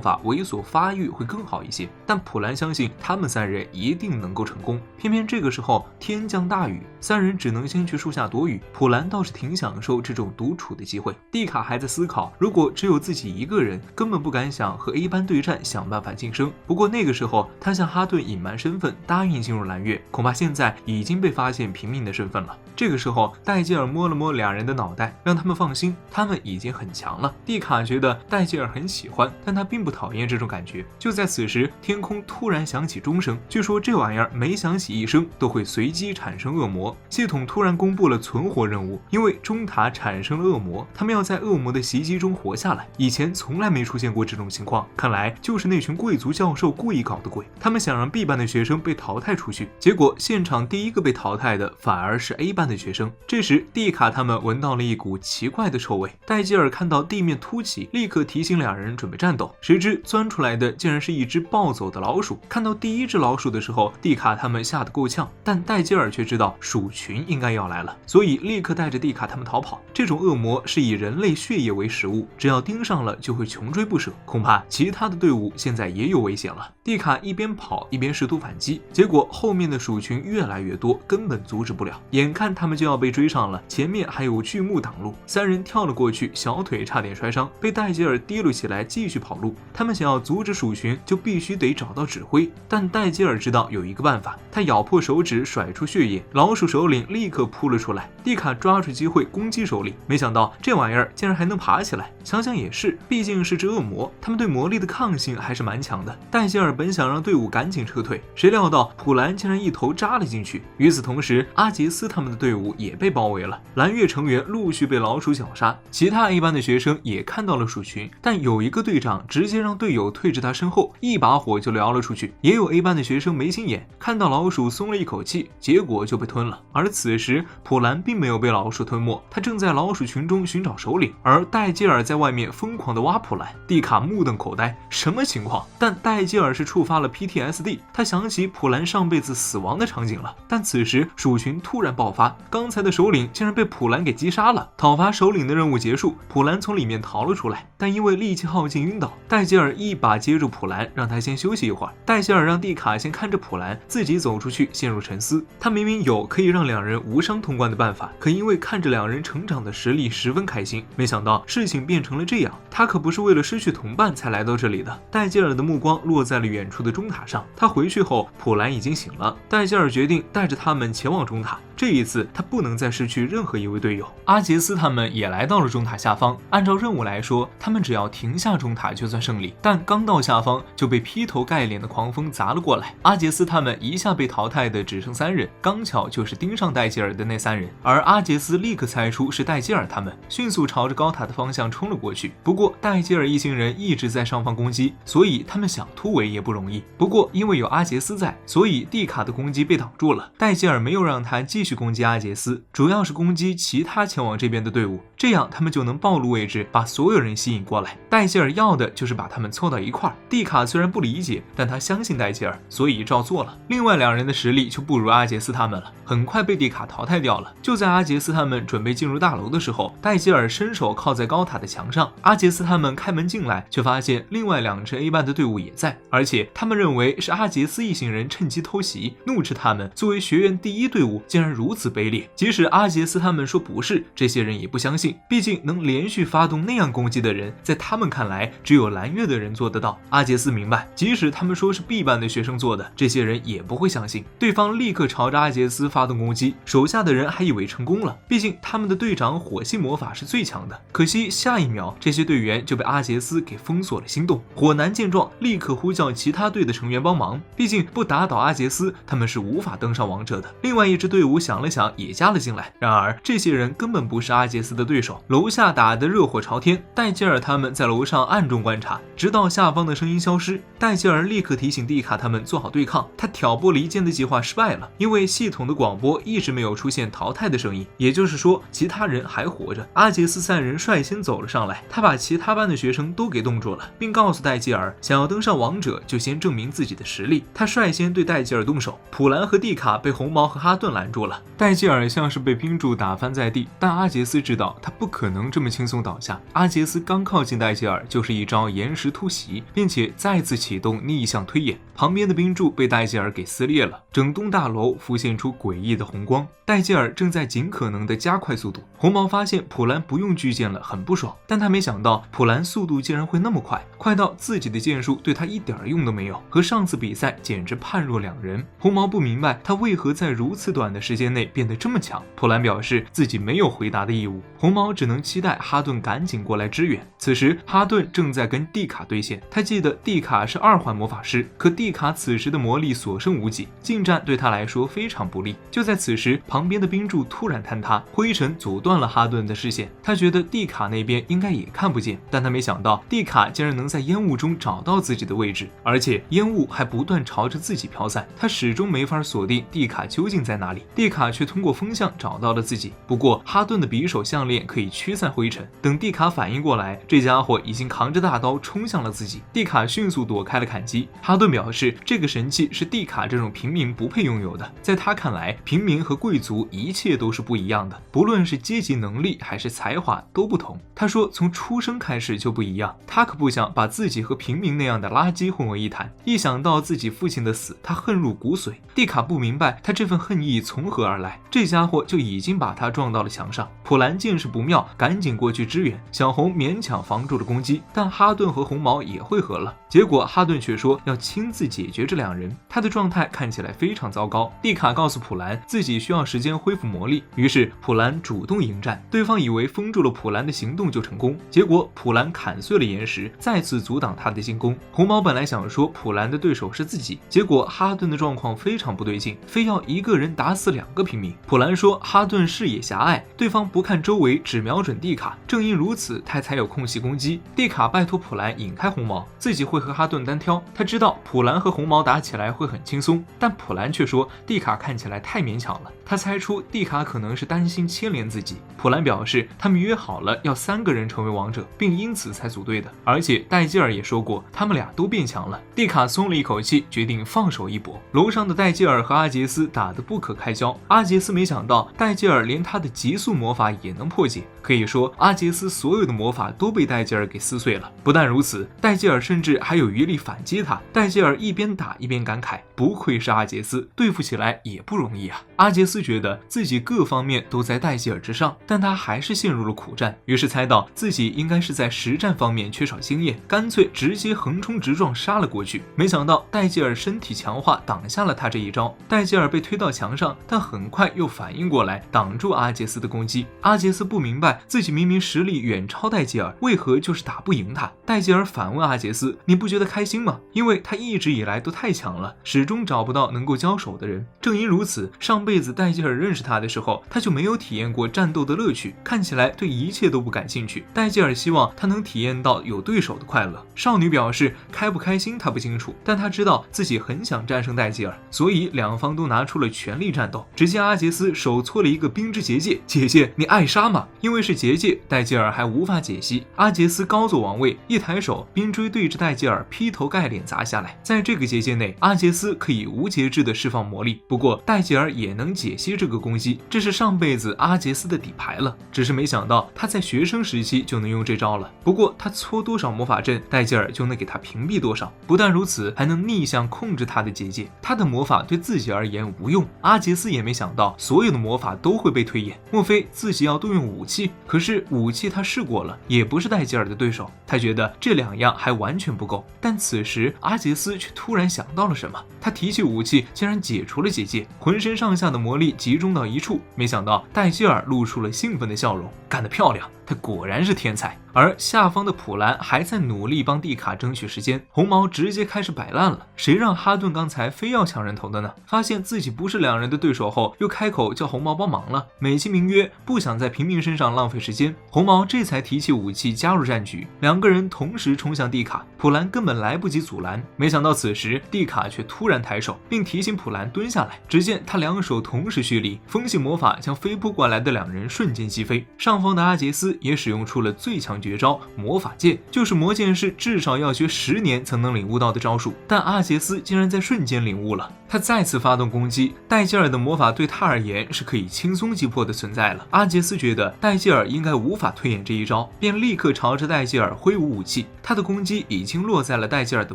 法猥琐发育会更好一些。但普兰相信他们3人一定能够成功。偏偏这个时候天降大雨，3人只能先去树下躲雨。普兰倒是挺享受这种独处的机会。蒂卡还在思考，如果只有自己一个人，根本不敢想和 A 班对战，想办法晋升。不过那个时候他向哈顿隐瞒身份，答应进入蓝月，恐怕现在已经被发现平民的身份了。这个时候戴吉尔摸了摸2人的脑袋，让他们放心，他们已经很强了。蒂卡觉得戴吉尔很喜欢，但他并不讨厌这种感觉。就在此时，天空突然响起钟声，据说这玩意儿每响起1声都会随机产生恶魔。系统突然公布了存活任务，因为中塔产生了恶魔，他们要在恶魔的袭击中活下来。以前从来没出现过这种情况，看来就是那群贵族教授故意搞的鬼。他们想让 B 班的学生被淘汰出去，结果现场第一个被淘汰的反而是 A 班的学生。这时蒂卡他们闻到了一股奇怪的臭味，戴吉尔看到地面凸起，立刻提醒2人准备战斗，谁知钻出来的竟然是一只暴走的老鼠。看到第1只老鼠的时候，蒂卡他们吓得够呛，但戴吉尔却知道鼠群应该要来了，所以立刻带着蒂卡他们逃跑。这种恶魔是以人类血液为食物，只要盯上了就会穷追不舍，恐怕其他的队伍现在也有危险了。蒂卡一边跑一边试图反击，结果后面的鼠群越来越多，根本阻止不了。眼看他们就要被追上了，前面还有巨木挡路，3人跳了过去，小腿差点摔伤，被戴吉尔提了起来继续跑路。他们想要阻止鼠群，就必须得找到指挥，但戴吉尔知道有一个办法，他咬破手指甩出血液，老鼠首领立刻扑了出来。蒂卡抓住机会攻击首领，没想到这玩意儿竟然还能爬起来。想想也是，毕竟是只恶魔，他们对魔力的抗性还是蛮强的。戴吉尔本想让队伍赶紧撤退，谁料到普兰竟然一头扎了进去。与此同时，阿杰斯他们的队伍也被包围了，蓝月成员陆续被老鼠绞杀。其他 A 班的学生也看到了鼠群，但有一个队长直接让队友退至他身后，一把火就燎了出去。也有 A 班的学生没心眼，看到老鼠松了一口气，结果就被吞了。而此时普兰并没有被老鼠吞没，他正在老鼠群中寻找首领，而戴吉尔在外面疯狂地挖普兰。蒂卡目瞪口呆，什么情况？但戴吉尔是触发了 PTSD， 他想起普兰上辈子死亡的场景了。但此时鼠群突然爆发，刚才的首领竟然被普兰给击杀了。讨伐首领的任务结束，普兰从里面逃了出来，但因为力气耗尽晕倒。戴吉尔一把接住普兰，让他先休息一会儿。戴吉尔让蒂卡先看着普兰，自己走出去陷入沉思。他明明有可以让2人无伤通关的办法，可因为看着2人成长的实力十分开心，没想到事情变成了这样。他可不是为了失去同伴才来到这里的。戴吉尔的目光落在了远处的钟塔上，他回去后普兰已经醒了。戴吉尔决定带着他们前往钟塔，这一次他不能再失去任何一位队友。阿杰斯他们也来到了钟塔下方，按照任务来说，他们只要停下钟塔就算胜利，但刚到下方就被劈头盖脸的狂风砸了过来。阿杰斯他们一下被淘汰的只剩3人，刚巧就是盯上戴吉尔的那3人，而阿杰斯立刻猜出是戴吉尔他们，迅速朝着高塔的方向冲了过去。不过戴吉尔一行人一直在上方攻击，所以他们想突围也不容易。不过因为有阿杰斯在，所以蒂卡的攻击被挡住了。戴吉尔没有让他继续攻击阿杰斯，主要是攻击其他前往这边的队伍，这样他们就能暴露位置，把所有人吸引过来。戴吉尔要的就是把他们凑到一块儿。蒂卡虽然不理解，但他相信戴吉尔，所以照做了。另外2人的实力就不如阿杰斯他们了，很快被蒂卡淘汰掉了。就在阿杰斯他们准备进入大楼的时候，戴吉尔伸手靠在高塔的墙上。阿杰斯他们开门进来，却发现另外2支 A 班的队伍也在，而且他们认为是阿杰斯一行人趁机偷袭，怒斥他们作为学院第1队伍竟然如此卑劣。即使阿杰斯他们说不是，这些人也不相信。信，毕竟能连续发动那样攻击的人，在他们看来只有蓝月的人做得到。阿杰斯明白，即使他们说是 B 班的学生做的，这些人也不会相信。对方立刻朝着阿杰斯发动攻击，手下的人还以为成功了，毕竟他们的队长火系魔法是最强的。可惜下一秒，这些队员就被阿杰斯给封锁了心动。火男见状，立刻呼叫其他队的成员帮忙，毕竟不打倒阿杰斯，他们是无法登上王者的。另外一支队伍想了想，也加了进来。然而这些人根本不是阿杰斯的对手，楼下打得热火朝天，戴吉尔他们在楼上暗中观察，直到下方的声音消失。戴吉尔立刻提醒蒂卡他们做好对抗，他挑拨离间的计划失败了，因为系统的广播一直没有出现淘汰的声音，也就是说其他人还活着。阿杰斯三人率先走了上来，他把其他班的学生都给冻住了，并告诉戴吉尔，想要登上王者就先证明自己的实力。他率先对戴吉尔动手，普兰和蒂卡被红毛和哈顿拦住了。戴吉尔像是被冰柱打翻在地，但阿杰斯知道他不可能这么轻松倒下。阿杰斯刚靠近戴吉尔，就是一招岩石突袭，并且再次启动逆向推演，旁边的冰柱被戴吉尔给撕裂了，整栋大楼浮现出诡异的红光。戴吉尔正在尽可能的加快速度。红毛发现普兰不用巨剑了，很不爽，但他没想到普兰速度竟然会那么快，快到自己的剑术对他一点用都没有，和上次比赛简直判若两人。红毛不明白他为何在如此短的时间内变得这么强，普兰表示自己没有回答的义务。红毛只能期待哈顿赶紧过来支援。此时哈顿正在跟蒂卡对线，他记得蒂卡是2环魔法师，可蒂卡此时的魔力所剩无几，近战对他来说非常不利。就在此时，旁边的冰柱突然坍塌，灰尘阻断了哈顿的视线。他觉得蒂卡那边应该也看不见，但他没想到蒂卡竟然能在烟雾中找到自己的位置，而且烟雾还不断朝着自己飘散。他始终没法锁定蒂卡究竟在哪里，蒂卡却通过风向找到了自己。不过哈顿的匕首项链可以驱散灰尘，等蒂卡反应过来，这家伙已经扛着大刀冲向了自己。蒂卡迅速躲开了砍击。哈顿表示这个神器是蒂卡这种平民不配拥有的，在他看来，平民和贵族一切都是不一样的，不论是阶级能力还是才华都不同。他说从出生开始就不一样，他可不想把自己和平民那样的垃圾混为一谈。一想到自己父亲的死，他恨入骨髓。蒂卡不明白他这份恨意从何而来，这家伙就已经把他撞到了墙上。普兰见势不妙，赶紧过去支援。小红勉强防住了攻击，但哈顿和红毛也汇合了。结果哈顿却说要亲自解决这两人，他的状态看起来非常糟糕。蒂卡告诉普兰自己需要时间恢复魔力，于是普兰主动迎战。对方以为封住了普兰的行动就成功，结果普兰砍碎了岩石，再次阻挡他的进攻。红毛本来想说普兰的对手是自己，结果哈顿的状况非常不对劲，非要一个人打死2个平民。普兰说哈顿视野狭隘，对方不看周围，只瞄准蒂卡，正因如此他才有空隙攻击。蒂卡拜托普兰引开红毛，自己会和哈顿单挑。他知道普兰和红毛打起来会很轻松，但普兰却说蒂卡看起来太勉强了。他猜出蒂卡可能是担心牵连自己。普兰表示他们约好了要3个人成为王者，并因此才组队的，而且戴基尔也说过他们俩都变强了。蒂卡松了一口气，决定放手一搏。楼上的戴基尔和阿杰斯打得不可开交，阿杰斯没想到戴基尔连他的极速魔法也能破解，可以说阿杰斯所有的魔法都被戴基尔给撕碎了。不但如此，戴基尔甚至还有余力反击他。戴基尔一边打一边感慨，不愧是阿杰斯，对付起来也不容易啊。阿杰斯觉得自己各方面都在戴基尔之上，但他还是陷入了苦战，于是猜到自己应该是在实战方面缺少经验，干脆直接横冲直撞杀了过去。没想到戴基尔身体强化挡下了他这一招，戴基尔被推到墙上，但很快又反应过来挡住阿杰斯的攻击。阿杰斯不明白自己明明实力远超戴基尔，为何就是打不赢他。戴基尔反问阿杰斯，你不觉得开心吗？因为他一直以来都太强了，始终找不到能够交手的人。正因如此，上辈子戴基尔认识他的时候，他就没有体验过战斗的乐趣，看起来对一切都不感兴趣。戴基尔希望他能体验到有对手的快乐。少女表示开不开心他不清楚，但他知道自己很想战胜戴基尔，所以两方都拿出了全力战斗。只见阿杰斯手搓了一个冰之结界，姐姐你爱杀吗？因为是结界，戴基尔还无法解析。阿杰斯高坐王位，一抬手，冰锥对着戴基尔劈头盖脸砸下来。在这个结界内，阿杰斯可以无节制地释放魔力，不过戴基尔也能解析这个攻击，这是上辈子阿杰斯的底牌了。只是没想到他在学生时期就能用这招了，不过他搓多少魔法阵，戴基尔就能给他屏蔽多少。不但如此，还能逆向控制他的结界，他的魔法对自己而言无用。阿杰斯也没想到所有的魔法都会被推演，莫非自己要动用武器？器，可是武器他试过了，也不是戴吉尔的对手。他觉得这2样还完全不够，但此时阿杰斯却突然想到了什么，他提起武器，竟然解除了结界，浑身上下的魔力集中到一处。没想到戴吉尔露出了兴奋的笑容，干得漂亮，他果然是天才。而下方的普兰还在努力帮蒂卡争取时间，红毛直接开始摆烂了。谁让哈顿刚才非要抢人头的呢？发现自己不是2人的对手后，又开口叫红毛帮忙了，美其名曰不想在平民身上浪费时间。红毛这才提起武器加入战局，2个人同时冲向蒂卡，普兰根本来不及阻拦。没想到此时蒂卡却突然抬手，并提醒普兰蹲下来。只见他2手同时蓄力，风系魔法将飞扑过来的2人瞬间击飞。上方的阿杰斯也使用出了最强绝招魔法剑，就是魔剑士至少要学10年才能领悟到的招数，但阿杰斯竟然在瞬间领悟了。他再次发动攻击，戴吉尔的魔法对他而言是可以轻松击破的存在了。阿杰斯觉得戴吉尔应该无法推演这一招，便立刻朝着戴吉尔挥舞武器。他的攻击已经落在了戴吉尔的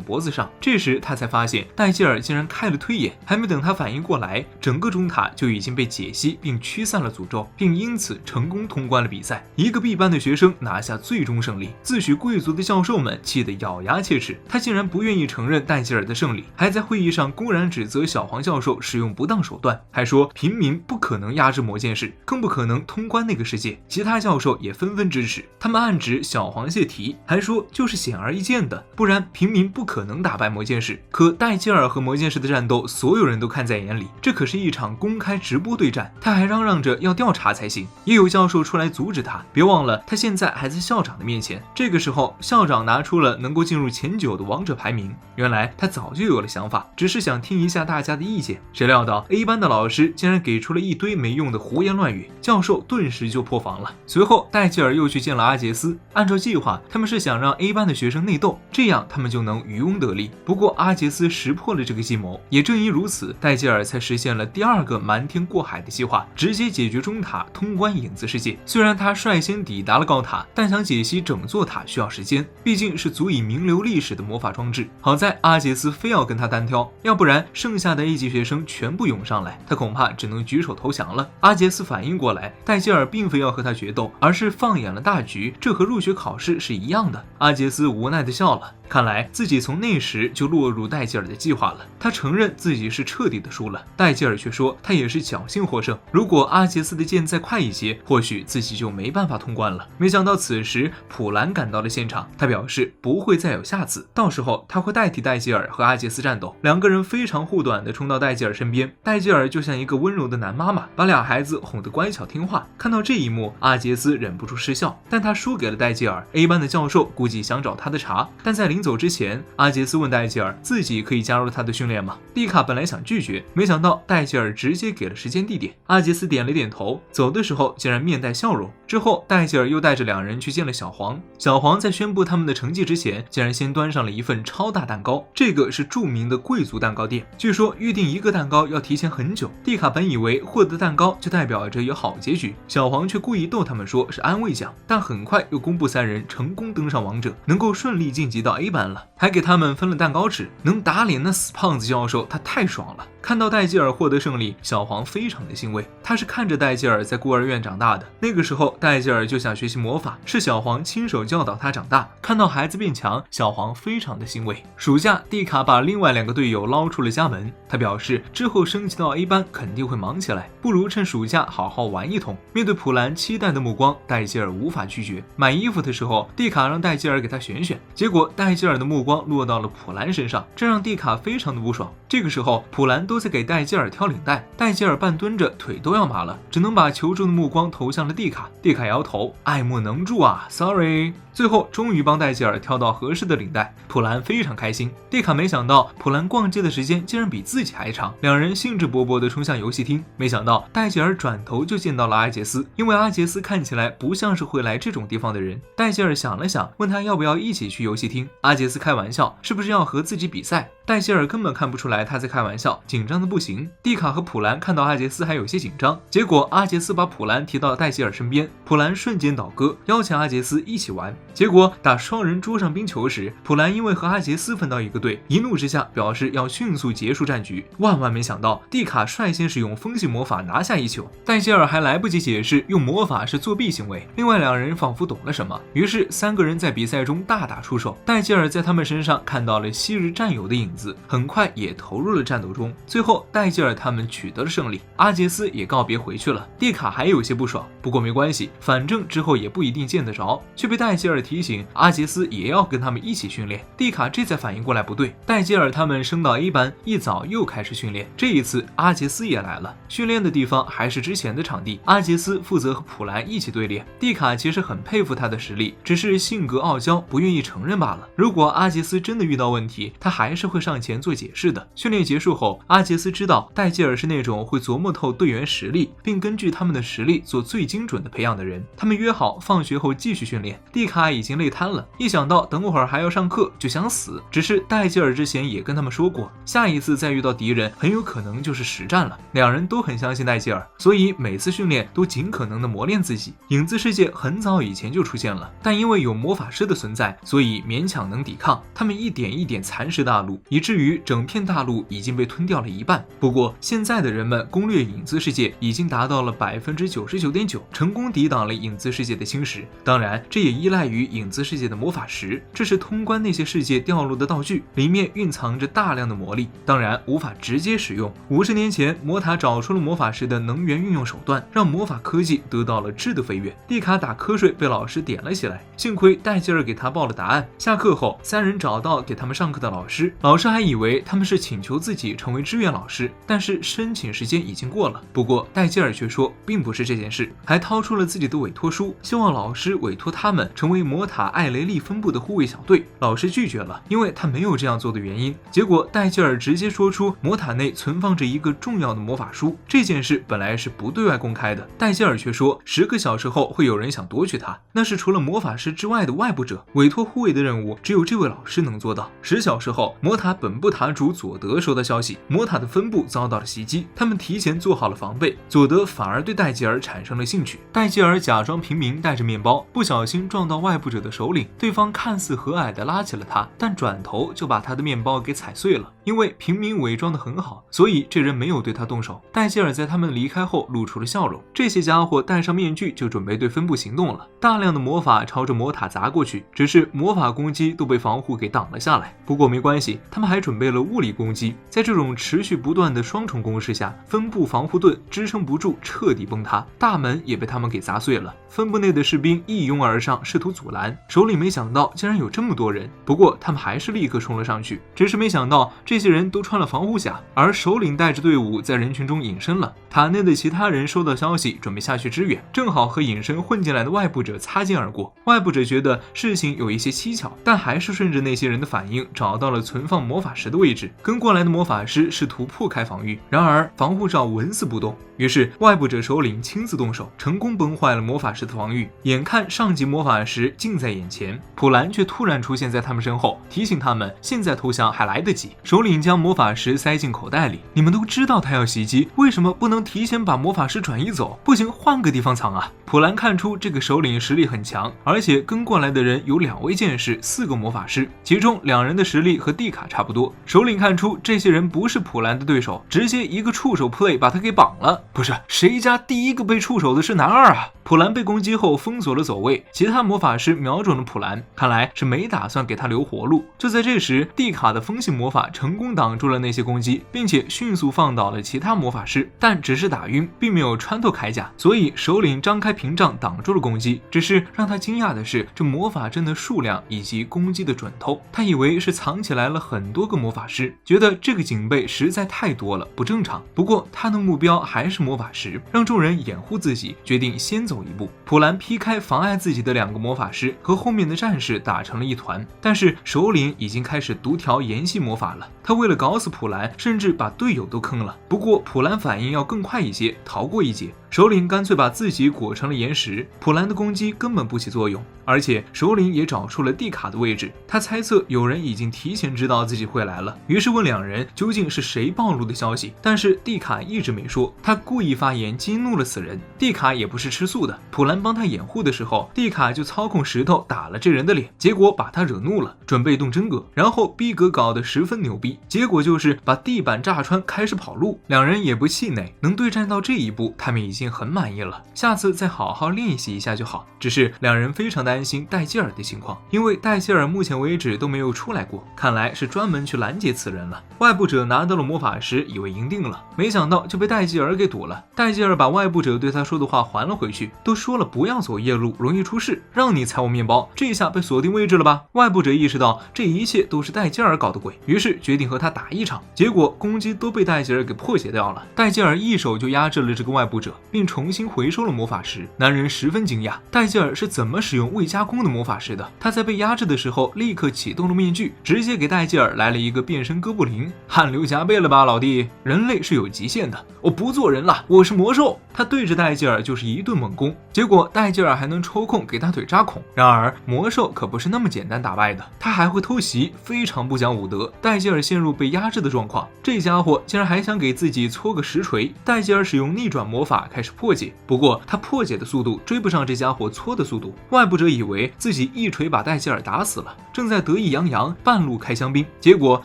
脖子上，这时他才发现戴吉尔竟然开了推演，还没等他反应过来，整个中塔就已经被解析并驱散了诅咒，并因此成功通关了比赛。一个 B 班的学生拿下最终胜利，自诩贵族的教授们气得咬牙切齿。他竟然不愿意承认戴吉尔的胜利，还在会议上公然指责小黄教授使用不当手段，还说平民不可能压制魔剑士，更不可能通关那个世界。其他教授也纷纷支持，他们暗指小黄泄题，还说就是显而易见的，不然平民不可能打败魔剑士。可戴吉尔和魔剑士的战斗，所有人都看在眼里，这可是一场公开直播对战，他还嚷嚷着要调查才行。也有教授出来阻止他，别忘了他现在还在校长的面前。这个时候，校长拿出了能够进入前9的王者排名。原来他早就有了想法，只是想听一下大家的意见。谁料到 A 班的老师竟然给出了一堆没用的胡言乱语，教授顿时就破防了。随后戴吉尔又去见了阿杰斯，按照计划，他们是想让 A 班的学生内斗，这样他们就能渔翁得利。不过阿杰斯识破了这个计谋，也正因如此，戴吉尔才实现了第2个瞒天过海的计划，直接解决中塔，通关影子世界。虽然他率先抵达了高塔，但想解析整座塔需要时间，毕竟是足以名留历史的魔法装置。好在阿杰斯非要跟他单挑，要不然剩下的 A 级学生全部涌上来，他恐怕只能举手投降了。阿杰斯反应过来，戴吉尔并非要和他决斗，而是放眼了大局，这和入学考试是一样的。阿杰斯无奈地笑了，看来自己从那时就落入戴吉尔的计划了。他承认自己是彻底的输了，戴吉尔却说他也是侥幸获胜，如果阿杰斯的剑再快一些，或许自己就没办法通关了。没想到此时普兰赶到了现场，他表示不会再有下次，到时候他会代替戴吉尔和阿杰斯战斗。2个人非常护短地冲到戴吉尔身边，戴吉尔就像一个温柔的男妈妈，把2孩子哄得乖巧听话。看到这一幕，阿杰斯忍不住失笑，但他输给了戴吉尔。A 班的教授估计想找他的茬，但在临走之前，阿杰斯问戴吉尔自己可以加入他的训练吗？蒂卡本来想拒绝，没想到戴吉尔直接给了时间地点。阿杰斯点了点头，走的时候竟然面带笑容。之后戴吉尔又带着2人去见了小黄。小黄在宣布他们的成绩之前，竟然先端上了一份超大蛋糕，这个是著名的贵族蛋糕店，据说预定1个蛋糕要提前很久。蒂卡本以为获得蛋糕就代表着有好结局，小黄却故意逗他们说是安慰奖，但很快又公布3人成功登上王者，能够顺利晋级到 A 班了，还给他们分了蛋糕吃。能打脸那死胖子教授，他太爽了。看到戴吉尔获得胜利，小黄非常的欣慰，他是看着戴吉尔在孤儿院长大的，那个时候戴吉尔就想学习魔法，是小黄亲手教导他长大。看到孩子变强，小黄非常的欣慰。暑假，蒂卡把另外2个队友捞出了家门，他表示之后升级到 A 班肯定会忙起来，不如趁暑假好好玩一通。面对普兰期待的目光，戴吉尔无法拒绝。买衣服的时候，蒂卡让戴吉尔给他选选，结果戴吉尔的目光落到了普兰身上，这让蒂卡非常的不爽。这个时候，普兰都在给戴吉尔挑领带，戴吉尔半蹲着，腿都要麻了，只能把求助的目光投向了蒂卡。蒂卡摇头，爱莫能助啊 ，sorry。最后终于帮戴吉尔挑到合适的领带，普兰非常开心。蒂卡没想到普兰逛街的时间竟然比自己还长，2人兴致勃勃地冲向游戏厅。没想到戴吉尔转头就见到了阿杰斯，因为阿杰斯看起来不像是会来这种地方的人。戴吉尔想了想，问他要不要一起去游戏厅。阿杰斯开玩笑，是不是要和自己比赛？戴吉尔根本看不出来他在开玩笑，紧张的不行。蒂卡和普兰看到阿杰斯还有些紧张，结果阿杰斯把普兰提到戴吉尔身边，普兰瞬间倒戈，邀请阿杰斯一起玩。结果打双人桌上冰球时，普兰因为和阿杰斯分到一个队，一怒之下表示要迅速结束战局。万万没想到，蒂卡率先使用风系魔法拿下一球，戴基尔还来不及解释用魔法是作弊行为。另外两人仿佛懂了什么，于是三个人在比赛中大打出手。戴基尔在他们身上看到了昔日战友的影子，很快也投入了战斗中。最后戴基尔他们取得了胜利，阿杰斯也告别回去了。蒂卡还有些不爽，不过没关系，反正之后也不一定见得着，却被戴基尔提醒阿杰斯也要跟他们一起训练。蒂卡这才反应过来不对，戴基尔他们升到 A 班，一早又开始训练。这一次阿杰斯也来了，训练的地方还是之前的场地，阿杰斯负责和普兰一起对练。蒂卡其实很佩服他的实力，只是性格傲娇，不愿意承认罢了。如果阿杰斯真的遇到问题，他还是会上前做解释的。训练结束后，阿杰斯知道戴基尔是那种会琢磨透队员实力，并根据他们的实力做最精准的培养的人。他们约好放学后继续训练。蒂卡已经累瘫了，一想到等会儿还要上课就想死。只是戴基尔之前也跟他们说过，下一次再遇到敌人很有可能就是实战了。两人都很相信戴基尔，所以每次训练都尽可能的磨练自己。影子世界很早以前就出现了，但因为有魔法师的存在，所以勉强能抵抗。他们一点一点蚕食大陆，以至于整片大陆已经被吞掉了一半。不过现在的人们攻略影子世界已经达到了 99.9%， 成功抵挡了影子世界的侵蚀。当然这也依赖于影子世界的魔法石，这是通关那些世界掉落的道具，里面蕴藏着大量的魔力，当然无法直接使用。50年前魔塔找出了魔法石的能源运用手段，让魔法科技得到了质的飞跃。蒂卡打瞌睡被老师点了起来，幸亏戴基尔给他报了答案。下课后三人找到给他们上课的老师，老师还以为他们是请求自己成为志愿老师，但是申请时间已经过了。不过戴基尔却说并不是这件事，还掏出了自己的委托书，希望老师委托他们成为魔塔艾雷利分部的护卫小队。老师拒绝了，因为他没有这样做的原因。结果戴基尔直接说出魔塔内存放着一个重要的魔法书，这件事本来是不对外公开的。戴基尔却说10个小时后会有人想夺取它，那是除了魔法师之外的外部者，委托护卫的任务只有这位老师能做到。10小时后，魔塔本部塔主佐德收到消息，魔塔的分部遭到了袭击，他们提前做好了防备，佐德反而对戴基尔产生了兴趣。戴基尔假装平民带着面包，不小心撞到外部者的首领，对方看似和蔼地拉起了他，但转头就把他的面包给踩碎了。因为平民伪装得很好，所以这人没有对他动手。戴基尔在他们离开后露出了笑容，这些家伙戴上面具就准备对分部行动了。大量的魔法朝着魔塔砸过去，只是魔法攻击都被防护给挡了下来。不过没关系，他们还准备了物理攻击。在这种持续不断的双重攻势下，分部防护盾支撑不住，彻底崩塌，大门也被他们给砸碎了。分部内的士兵一拥而上，试图阻拦。首领没想到竟然有这么多人，不过他们还是立刻冲了上去。只是没想到这些人都穿了防护甲，而首领带着队伍在人群中隐身了。塔内的其他人收到消息，准备下去支援，正好和隐身混进来的外部者擦肩而过。外部者觉得事情有一些蹊跷，但还是顺着那些人的反应找到了存放魔法石的位置。跟过来的魔法师试图破开防御，然而防护罩纹丝不动。于是外部者首领亲自动手，成功崩坏了魔法师的防御。眼看上级魔法师近在眼前，普兰却突然出现在他们身后，提醒他们现在投降还来得及。首领将魔法石塞进口袋里，你们都知道他要袭击，为什么不能提前把魔法师转移走？不行，换个地方藏啊！普兰看出这个首领实力很强，而且跟过来的人有2位剑士，4个魔法师，其中2人的实力和蒂卡差不多。首领看出这些人不是普兰的对手，直接一个触手 play 把他给绑了。不是，谁家第一个被触手的是男二啊？普兰被攻击后封锁了走位，其他魔法师瞄准了普兰，看来是没打算给他留活路。就在这时，蒂卡的风系魔法成功挡住了那些攻击，并且迅速放倒了其他魔法师，但只是打晕，并没有穿透铠甲，所以首领张开屏障挡住了攻击。只是让他惊讶的是，这魔法阵的数量以及攻击的准头，他以为是藏起来了很多个魔法师，觉得这个警备实在太多了，不正常。不过他的目标还是魔法石，让众人掩护自己，决定先走一步。普兰劈开妨碍自己的2个魔法师，和后面的战士打成了一团。但是首领已经开始独条沿袭魔法了，他为了搞死普兰，甚至把队友都坑了。不过普兰反应要更快一些，逃过一劫。首领干脆把自己裹成了岩石，普兰的攻击根本不起作用。而且首领也找出了蒂卡的位置，他猜测有人已经提前知道自己会来了，于是问两人究竟是谁暴露的消息。但是蒂卡一直没说，他故意发言激怒了此人。蒂卡也不是吃素的，普兰帮他掩护的时候，蒂卡就操控石头打了这人的脸，结果把他惹怒了，准备动真格，然后逼格搞得十分牛逼，结果就是把地板炸穿，开始跑路。两人也不气馁，能对战到这一步，他们已经很满意了，下次再好好练习一下就好。只是两人非常担心戴基尔的情况，因为戴基尔目前为止都没有出来过，看来是专门去拦截此人了。外部者拿到了魔法石，以为赢定了，没想到就被戴基尔给堵了。戴基尔把外部者对他说的话还了回去，都说了不要走夜路，容易出事，让你踩我面包，这下被锁定位置了吧？外部者意识到这一切都是戴基尔搞的鬼，于是决定和他打一场，结果攻击都被戴基尔给破解掉了。戴基尔一手就压制了这个外部者，并重新回收了魔法石。男人十分惊讶，戴基尔是怎么使用未加工的魔法石的？他在被压制的时候立刻启动了面具，直接给戴基尔来了一个变身哥布林，汗流浃背了吧老弟？人类是有极限的，我不做人了，我是魔兽。他对着戴基尔就是一顿猛攻，结果戴基尔还能抽空给他腿扎孔。然而魔兽可不是那么简单打败的，他还会偷袭，非常不讲武德。戴基尔陷入被压制的状况，这家伙竟然还想给自己搓个实锤。戴基尔使用逆转魔法开始破解，不过他破解的速度追不上这家伙搓的速度。外部者以为自己一锤把戴基尔打死了，正在得意洋洋，半路开香槟，结果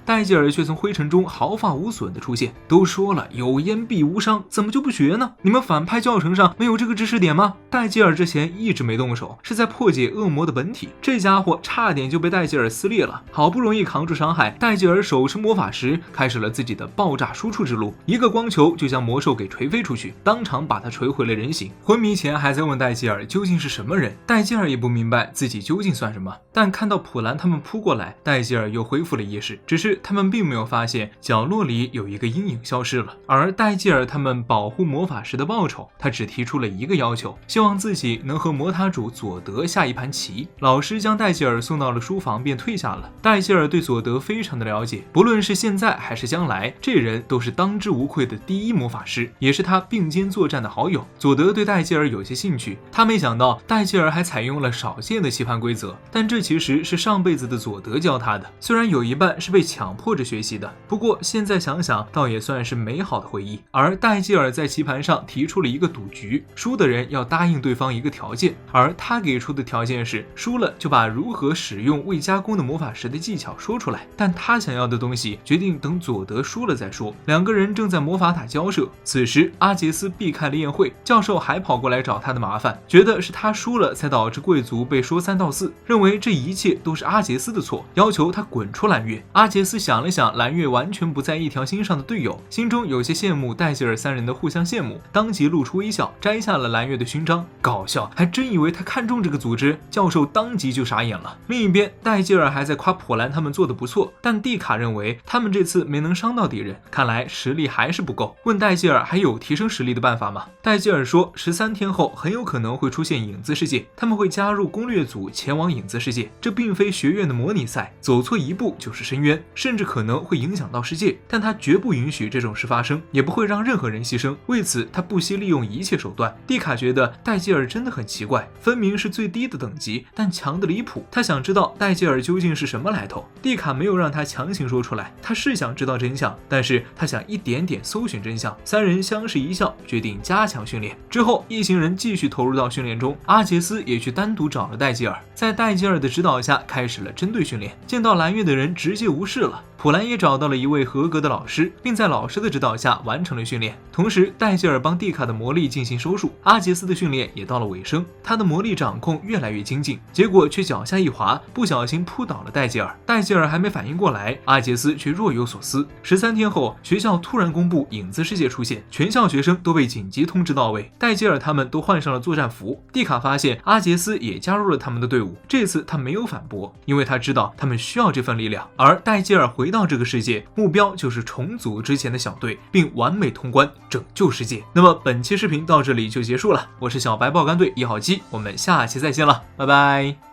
戴基尔却从灰尘中毫发无损的出现。都说了有烟必无伤，怎么就不学呢？你们反派教程上没有这个知识点吗？戴基尔之前一直没动手，是在破解恶魔的本体，这家伙差点就被戴基尔撕裂了。好不容易扛住伤害，戴基尔手持魔法石，开始了自己的爆炸输出之路，一个光球就将魔兽给锤飞出去，当场把他锤回了人形。昏迷前还在问戴基尔究竟是什么人，戴基尔也不明白自己究竟算什么。但看到普兰他们扑过来，戴基尔又恢复了意识，只是他们并没有发现角落里有一个阴影消失了。而戴基尔他们保护魔法石的报酬，他只提出了一个要求，希望自己能和魔塔主佐德下一盘棋。老师将戴基尔送到了书房便退下了。戴基尔对佐德非常的了解，不论是现在还是将来，这人都是当之无愧的第一魔法师，也是他并肩作战的好友。佐德对戴基尔有些兴趣，他没想到戴基尔还采用了少见的棋盘规则，但这其实是上辈子的佐德教他的，虽然有一半是被强迫着学习的，不过现在想想倒也算是美好的回忆。而戴基尔在棋盘上提出了一个赌局，输的人要答应对方一个条件，而他给出的条件是输了就把如何使用未加工的魔法石的技巧说出来，但他想要的东西决定等佐德输了再说。两个人正在魔法塔交涉，此时阿杰斯避开了宴会，教授还跑过来找他的麻烦，觉得是他输了才导致贵族被说三道四，认为这一切都是阿杰斯的错，要求他滚出蓝月。阿杰斯想了想蓝月完全不在一条心上的队友，心中有些羡慕戴基尔三人的互相羡慕，当即露出微笑，摘下了蓝月的勋章。搞笑，还真以为他看中这个组织，教授当即就傻眼了。另一边，戴基尔还在夸普兰他们做的不错，但蒂卡认为他们这次没能伤到敌人，看来实力还是不够，问戴基尔还有提升实力的办法吗？戴基尔说13天后很有可能会出现影子世界，他们会加入攻略组前往影子世界，这并非学院的模拟赛，走错一步就是深渊，甚至可能会影响到世界，但他绝不允许这种事发生，也不会让任何人牺牲，为此他不惜利用一切手段。蒂卡觉得戴基尔真的很奇怪，分明是最低的等级，但强得离谱。他想知道戴基尔究竟是什么来头。蒂卡没有让他强行说出来，他是想知道真相，但是他想一点点搜寻真相。三人相视一笑，决定加强训练。之后一行人继续投入到训练中，阿杰斯也去单独找了戴基尔，在戴基尔的指导下开始了针对训练。见到蓝月的人直接无视了，普兰也找到了一位合格的老师，并在老师的指导下完成了训练。同时戴基尔帮蒂卡的魔力进行收束，阿杰斯的训练也到了尾声，他的魔力掌控越来越精进，结果却脚下一滑，不小心扑倒了戴基尔。戴基尔还没反应过来，阿杰斯却若有所思。13天后，学校突然公布影子世界出现，全校学生都被紧急通知到位，戴基尔他们都换上了作战服。蒂卡发现阿杰斯也加入了他们的队伍，这次他没有反驳，因为他知道他们需要这份力量。而戴基尔回到这个世界，目标就是重组之前的小队，并完美通关，拯救世界。那么本期视频到这里就结束了，我是小白爆肝队1号机，我们下期再见了，拜拜。